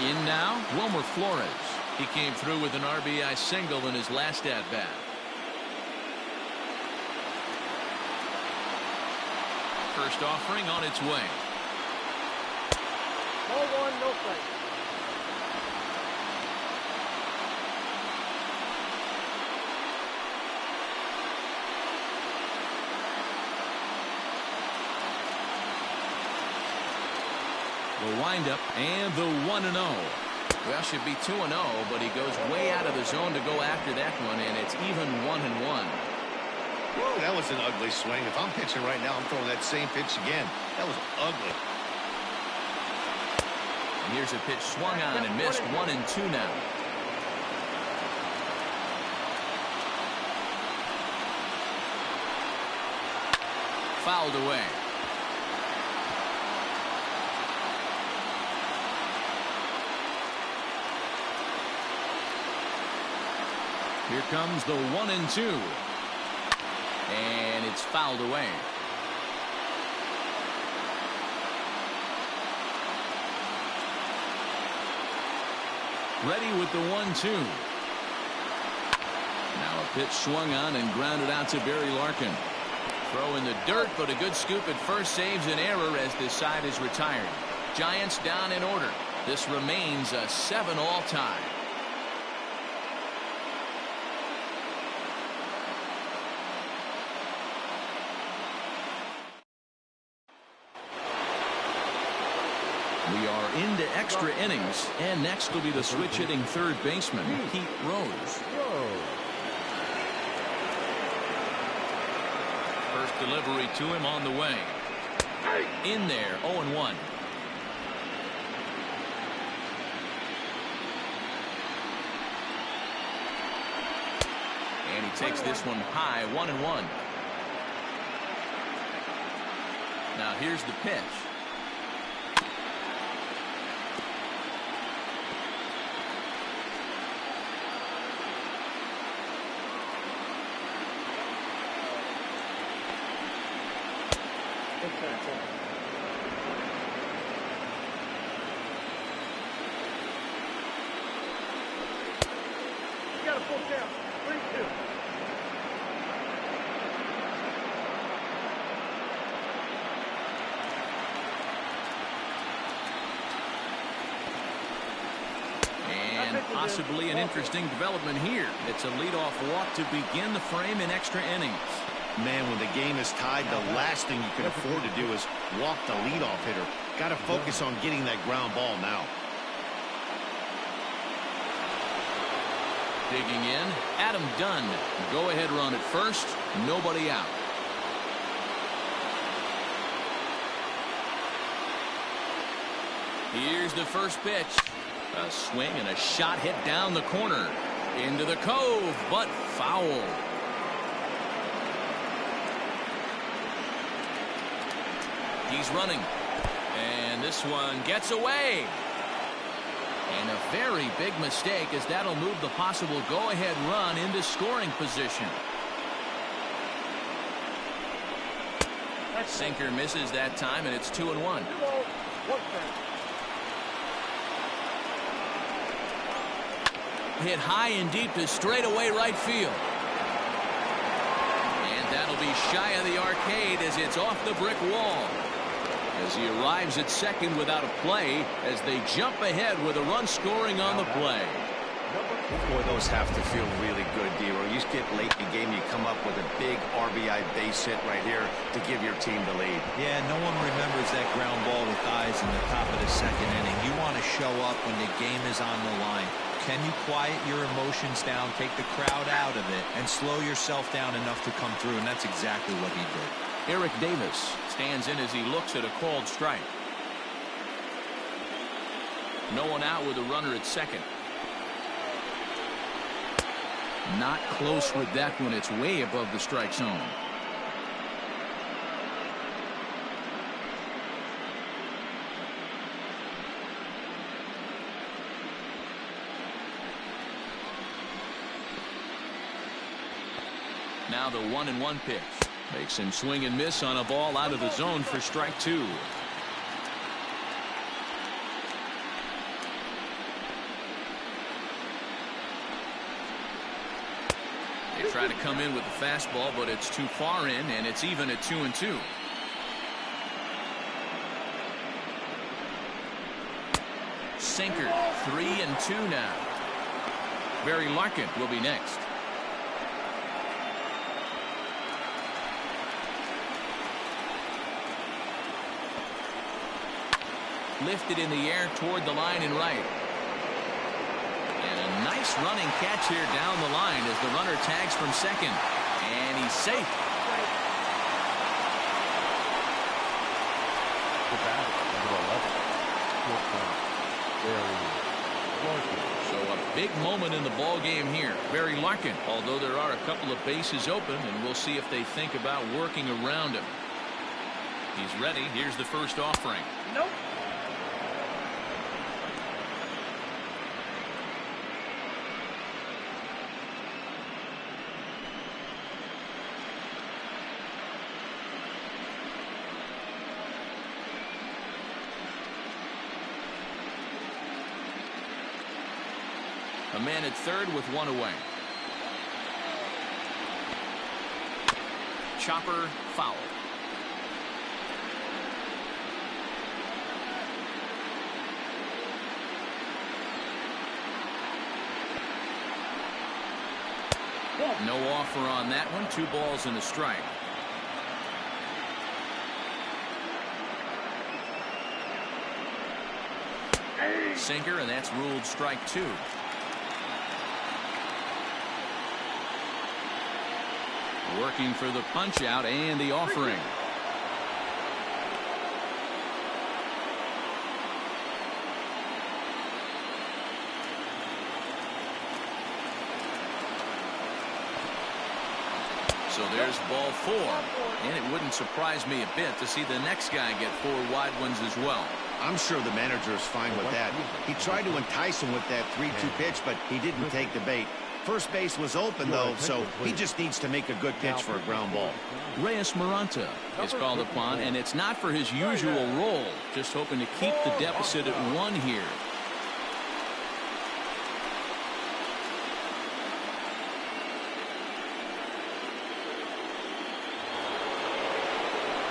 In now, Wilmer Flores. He came through with an RBI single in his last at-bat. First offering on its way. Ball 1, no strike. The windup and the 1-0. Well, should be 2-0, but he goes way out of the zone to go after that one, and it's even 1-1. Whoa, that was an ugly swing. If I'm pitching right now, I'm throwing that same pitch again. That was ugly. And here's a pitch swung on and missed. 1-2 now. Fouled away. Here comes the 1-2. And it's fouled away. Ready with the 1-2. Now a pitch swung on and grounded out to Barry Larkin. Throw in the dirt, but a good scoop at first saves an error as this side is retired. Giants down in order. This remains a 7-all tie. We are into extra innings, and next will be the switch-hitting third baseman, Pete Rose. First delivery to him on the way. In there, 0-1. And he takes this one high, 1-1. Now here's the pitch. You got a full count. 3-2. And possibly an interesting development here. It's a leadoff walk to begin the frame in extra innings. Man, when the game is tied, the last thing you can afford to do is walk the leadoff hitter. Got to focus on getting that ground ball now. Digging in, Adam Dunn. Go-ahead run at first, nobody out. Here's the first pitch. A swing and a shot hit down the corner. Into the cove, but foul. He's running. And this one gets away. And a very big mistake, as that'll move the possible go-ahead run into scoring position. Sinker misses that time, and it's 2-1. Hit high and deep to straightaway right field. And that'll be shy of the arcade as it's off the brick wall. As he arrives at second without a play, as they jump ahead with a run scoring on the play. Boy, those have to feel really good, D-Roy. You get late in the game, you come up with a big RBI base hit right here to give your team the lead. Yeah, no one remembers that ground ball with eyes in the top of the second inning. You want to show up when the game is on the line. Can you quiet your emotions down, take the crowd out of it, and slow yourself down enough to come through? And that's exactly what he did. Eric Davis stands in as he looks at a called strike. No one out with a runner at second. Not close with that one. It's way above the strike zone. Now the 1-1 pitch. Makes him swing and miss on a ball out of the zone for strike two. They try to come in with the fastball, but it's too far in, and it's even at 2-2. Sinker, 3-2 now. Barry Larkin will be next. Lifted in the air toward the line and right. And a nice running catch here down the line as the runner tags from second. And he's safe. So a big moment in the ball game here. Barry Larkin, although there are a couple of bases open, and we'll see if they think about working around him. He's ready. Here's the first offering. Nope. A man at third with one away. Chopper foul. No offer on that one. 2 balls and a strike. Sinker, and that's ruled strike 2. Working for the punch out and the offering. So there's ball 4. And it wouldn't surprise me a bit to see the next guy get 4 wide ones as well. I'm sure the manager is fine with that. He tried to entice him with that 3-2 pitch, but he didn't take the bait. First base was open, though, so he just needs to make a good pitch for a ground ball. Reyes Maranta is called upon, and it's not for his usual role. Just hoping to keep the deficit at 1 here.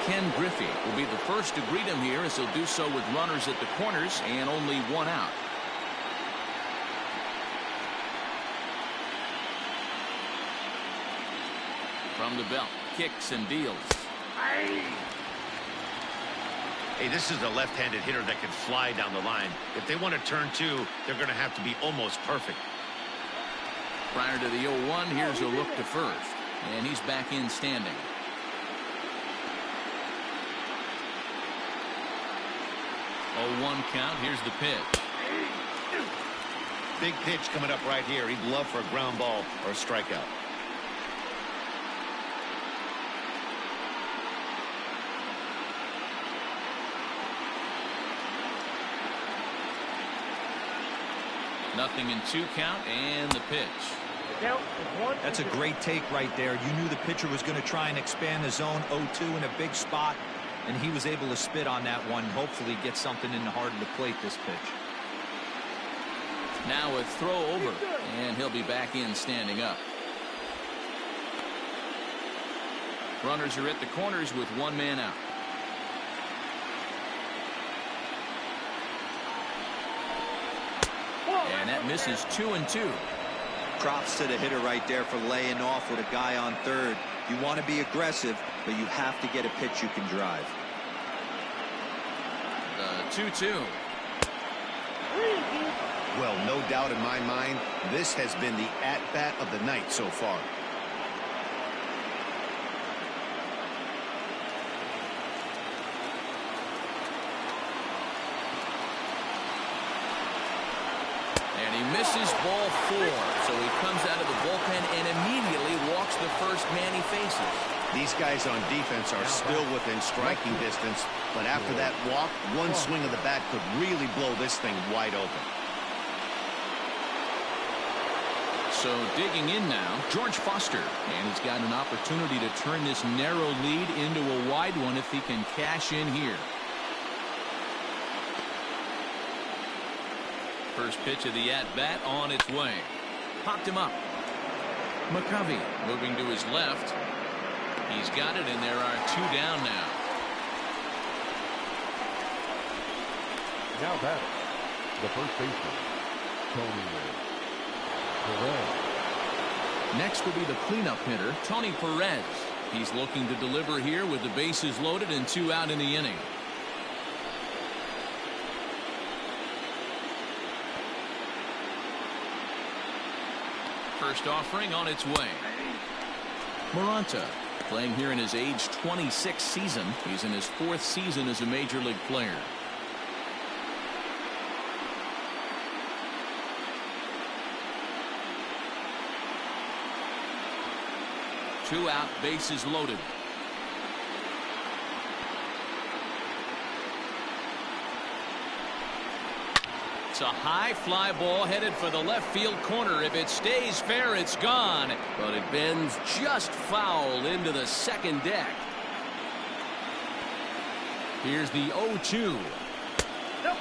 Ken Griffey will be the first to greet him here, as he'll do so with runners at the corners and only 1 out. From the belt, kicks and deals. Hey, this is a left-handed hitter that can fly down the line. If they want to turn two, they're going to have to be almost perfect. Prior to the 0-1, here's a look to first. And he's back in standing. Oh, 1 count. Here's the pitch. Big pitch coming up right here. He'd love for a ground ball or a strikeout. Nothing in 2 count and the pitch. That's a great take right there. You knew the pitcher was going to try and expand the zone. 0-2 in a big spot, and he was able to spit on that one. Hopefully get something in the heart of the plate this pitch. Now a throw over, and he'll be back in standing up. Runners are at the corners with 1 man out. And that misses 2-2. Props to the hitter right there for laying off with a guy on third. You want to be aggressive, but you have to get a pitch you can drive. The 2-2. Well, no doubt in my mind, this has been the at-bat of the night so far. And he misses ball 4. So he comes out of the bullpen and immediately walks the first man he faces. These guys on defense are still within striking distance, but after that walk, one swing of the bat could really blow this thing wide open. So digging in now, George Foster. And he's got an opportunity to turn this narrow lead into a wide one if he can cash in here. First pitch of the at-bat on its way. Popped him up. McCovey moving to his left. He's got it, and there are 2 down now. Now batting, the first baseman, Tony Perez. Next will be the cleanup hitter, Tony Perez. He's looking to deliver here with the bases loaded and 2 out in the inning. First offering on its way. Moranta playing here in his age 26 season. He's in his 4th season as a major league player. Two out, bases loaded. It's a high fly ball headed for the left field corner. If it stays fair, it's gone. But it bends just foul into the second deck. Here's the 0-2. Nope.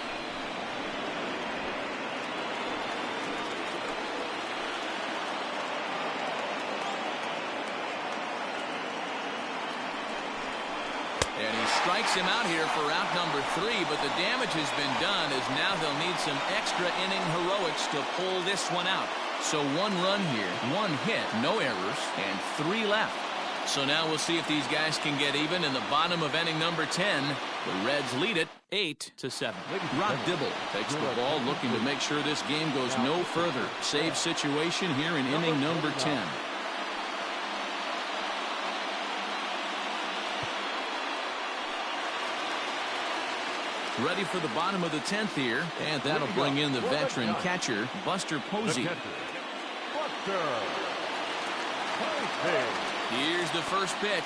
And he strikes him out here for out number 3, but the damage has been done as now they'll need some extra inning heroics to pull this one out. So 1 run here, 1 hit, no errors, and 3 left. So now we'll see if these guys can get even in the bottom of inning number 10. The Reds lead it 8-7. Rob Dibble takes the ball, looking to make sure this game goes no further. Save situation here in inning number 10. Ready for the bottom of the 10th here, and that'll bring in the veteran catcher, Buster Posey. Here's the first pitch.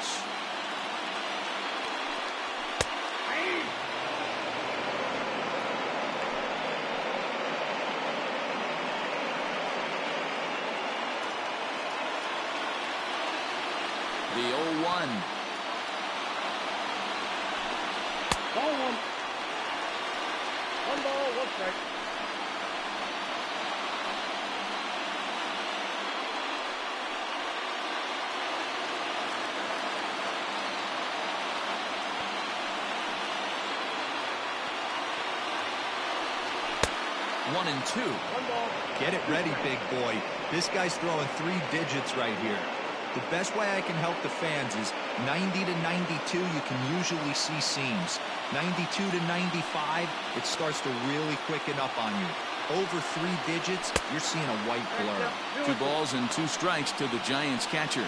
The 0-1. Ball 1. 1 ball, 1 strike. One and 2. 1 ball. Get it ready, big boy. This guy's throwing 3 digits right here. The best way I can help the fans is 90 to 92, you can usually see seams. 92 to 95, it starts to really quicken up on you. Over 3 digits, you're seeing a white blur. 2 balls and 2 strikes to the Giants catcher.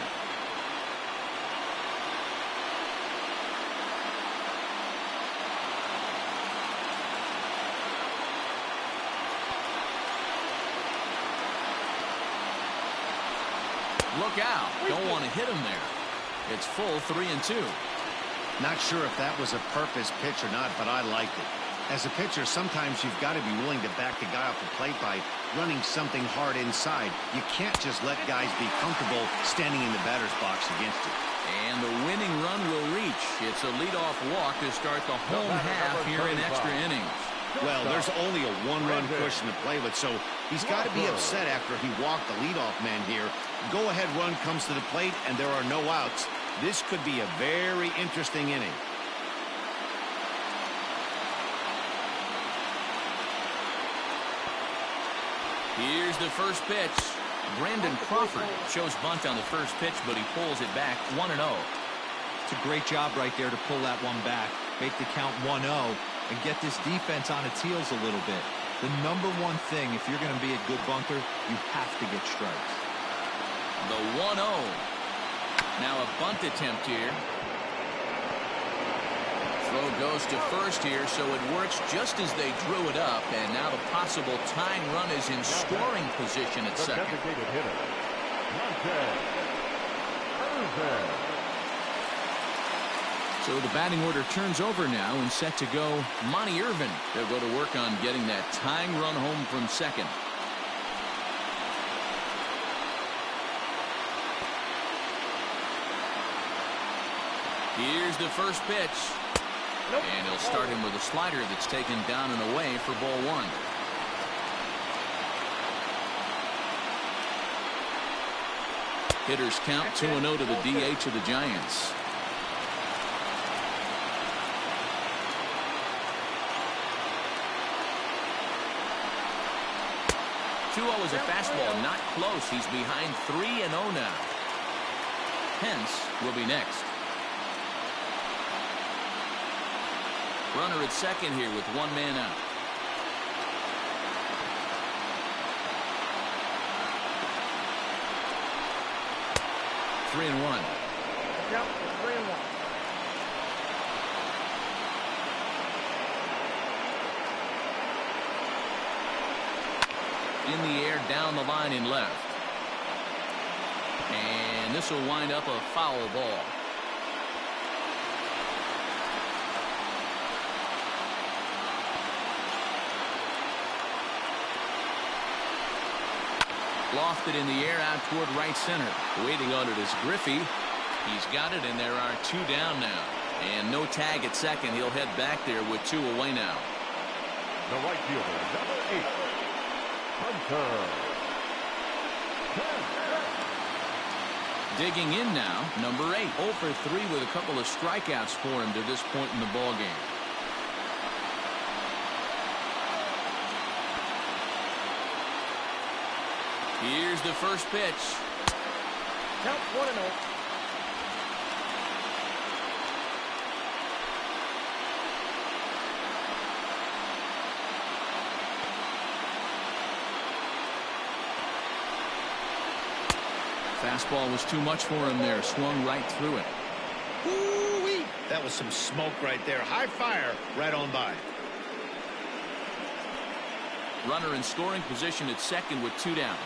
Look out. Don't want to hit him there. It's full 3-2. Not sure if that was a purpose pitch or not, but I liked it. As a pitcher, sometimes you've got to be willing to back the guy off the plate by running something hard inside. You can't just let guys be comfortable standing in the batter's box against you. And the winning run will reach. It's a leadoff walk to start the home half here in extra innings. Well, there's only a 1-run cushion to play with, so he's got to be upset after he walked the leadoff man here. Go-ahead run comes to the plate, and there are no outs. This could be a very interesting inning. Here's the first pitch. Brandon Crawford shows bunt on the first pitch, but he pulls it back 1-0. It's a great job right there to pull that one back, make the count 1-0, and get this defense on its heels a little bit. The number one thing, if you're going to be a good bunker, you have to get strikes. The 1-0. Now a bunt attempt here. Throw goes to first here, so it works just as they drew it up, and now the possible tying run is in scoring position at second. Designated hitter, So the batting order turns over now and set to go Monty Irvin. They'll go to work on getting that tying run home from second. Here's the first pitch. And he'll start him with a slider that's taken down and away for ball 1. Hitters count 2-0 to the DH of the Giants. Is a fastball, not close. He's behind 3-0 now. Pence will be next. Runner at second here with 1 man out. Three and one. Count 3-1. In the air, down the line in left. And this will wind up a foul ball. Lofted in the air out toward right center. Waiting on it is Griffey. He's got it, and there are 2 down now. And no tag at second. He'll head back there with 2 away now. The right fielder, number 8, Hunter. Digging in now, number 8. 0 for 3 with a couple of strikeouts for him to this point in the ballgame. Here's the first pitch. Count 1-0. Fastball was too much for him there. Swung right through it. Woo-wee. That was some smoke right there. High fire right on by. Runner in scoring position at second with 2 down.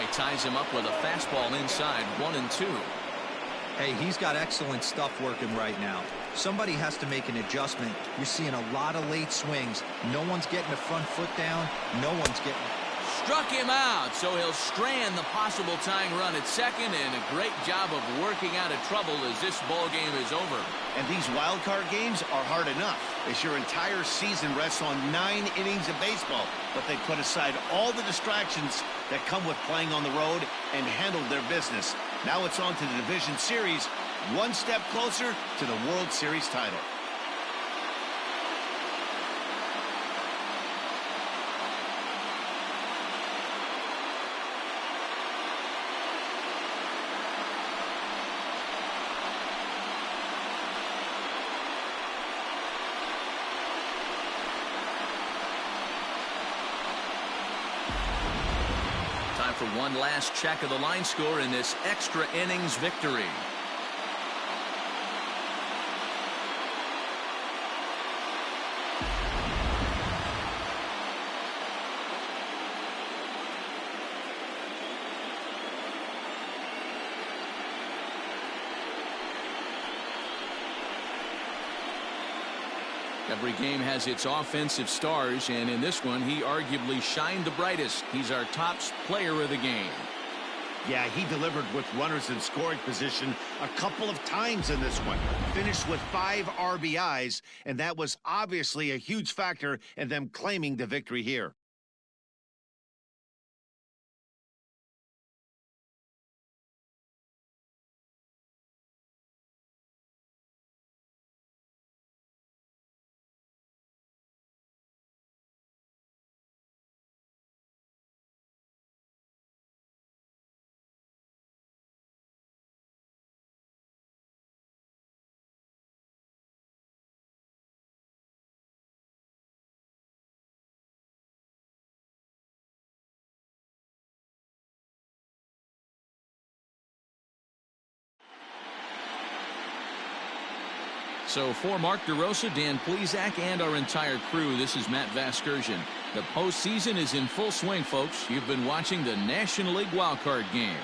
He ties him up with a fastball inside, 1-2. Hey, he's got excellent stuff working right now. Somebody has to make an adjustment. You're seeing a lot of late swings. No one's getting the front foot down. No one's getting... Struck him out, so he'll strand the possible tying run at second, and a great job of working out of trouble as this ball game is over. And these wild card games are hard enough, as your entire season rests on 9 innings of baseball. But they put aside all the distractions that come with playing on the road and handled their business. Now it's on to the division series, one step closer to the World Series title. for one last check of the line score in this extra innings victory. Every game has its offensive stars, and in this one, he arguably shined the brightest. He's our top player of the game. Yeah, he delivered with runners in scoring position a couple of times in this one. Finished with 5 RBIs, and that was obviously a huge factor in them claiming the victory here. So for Mark DeRosa, Dan Plesac, and our entire crew, this is Matt Vasgersian. The postseason is in full swing, folks. You've been watching the National League wildcard game.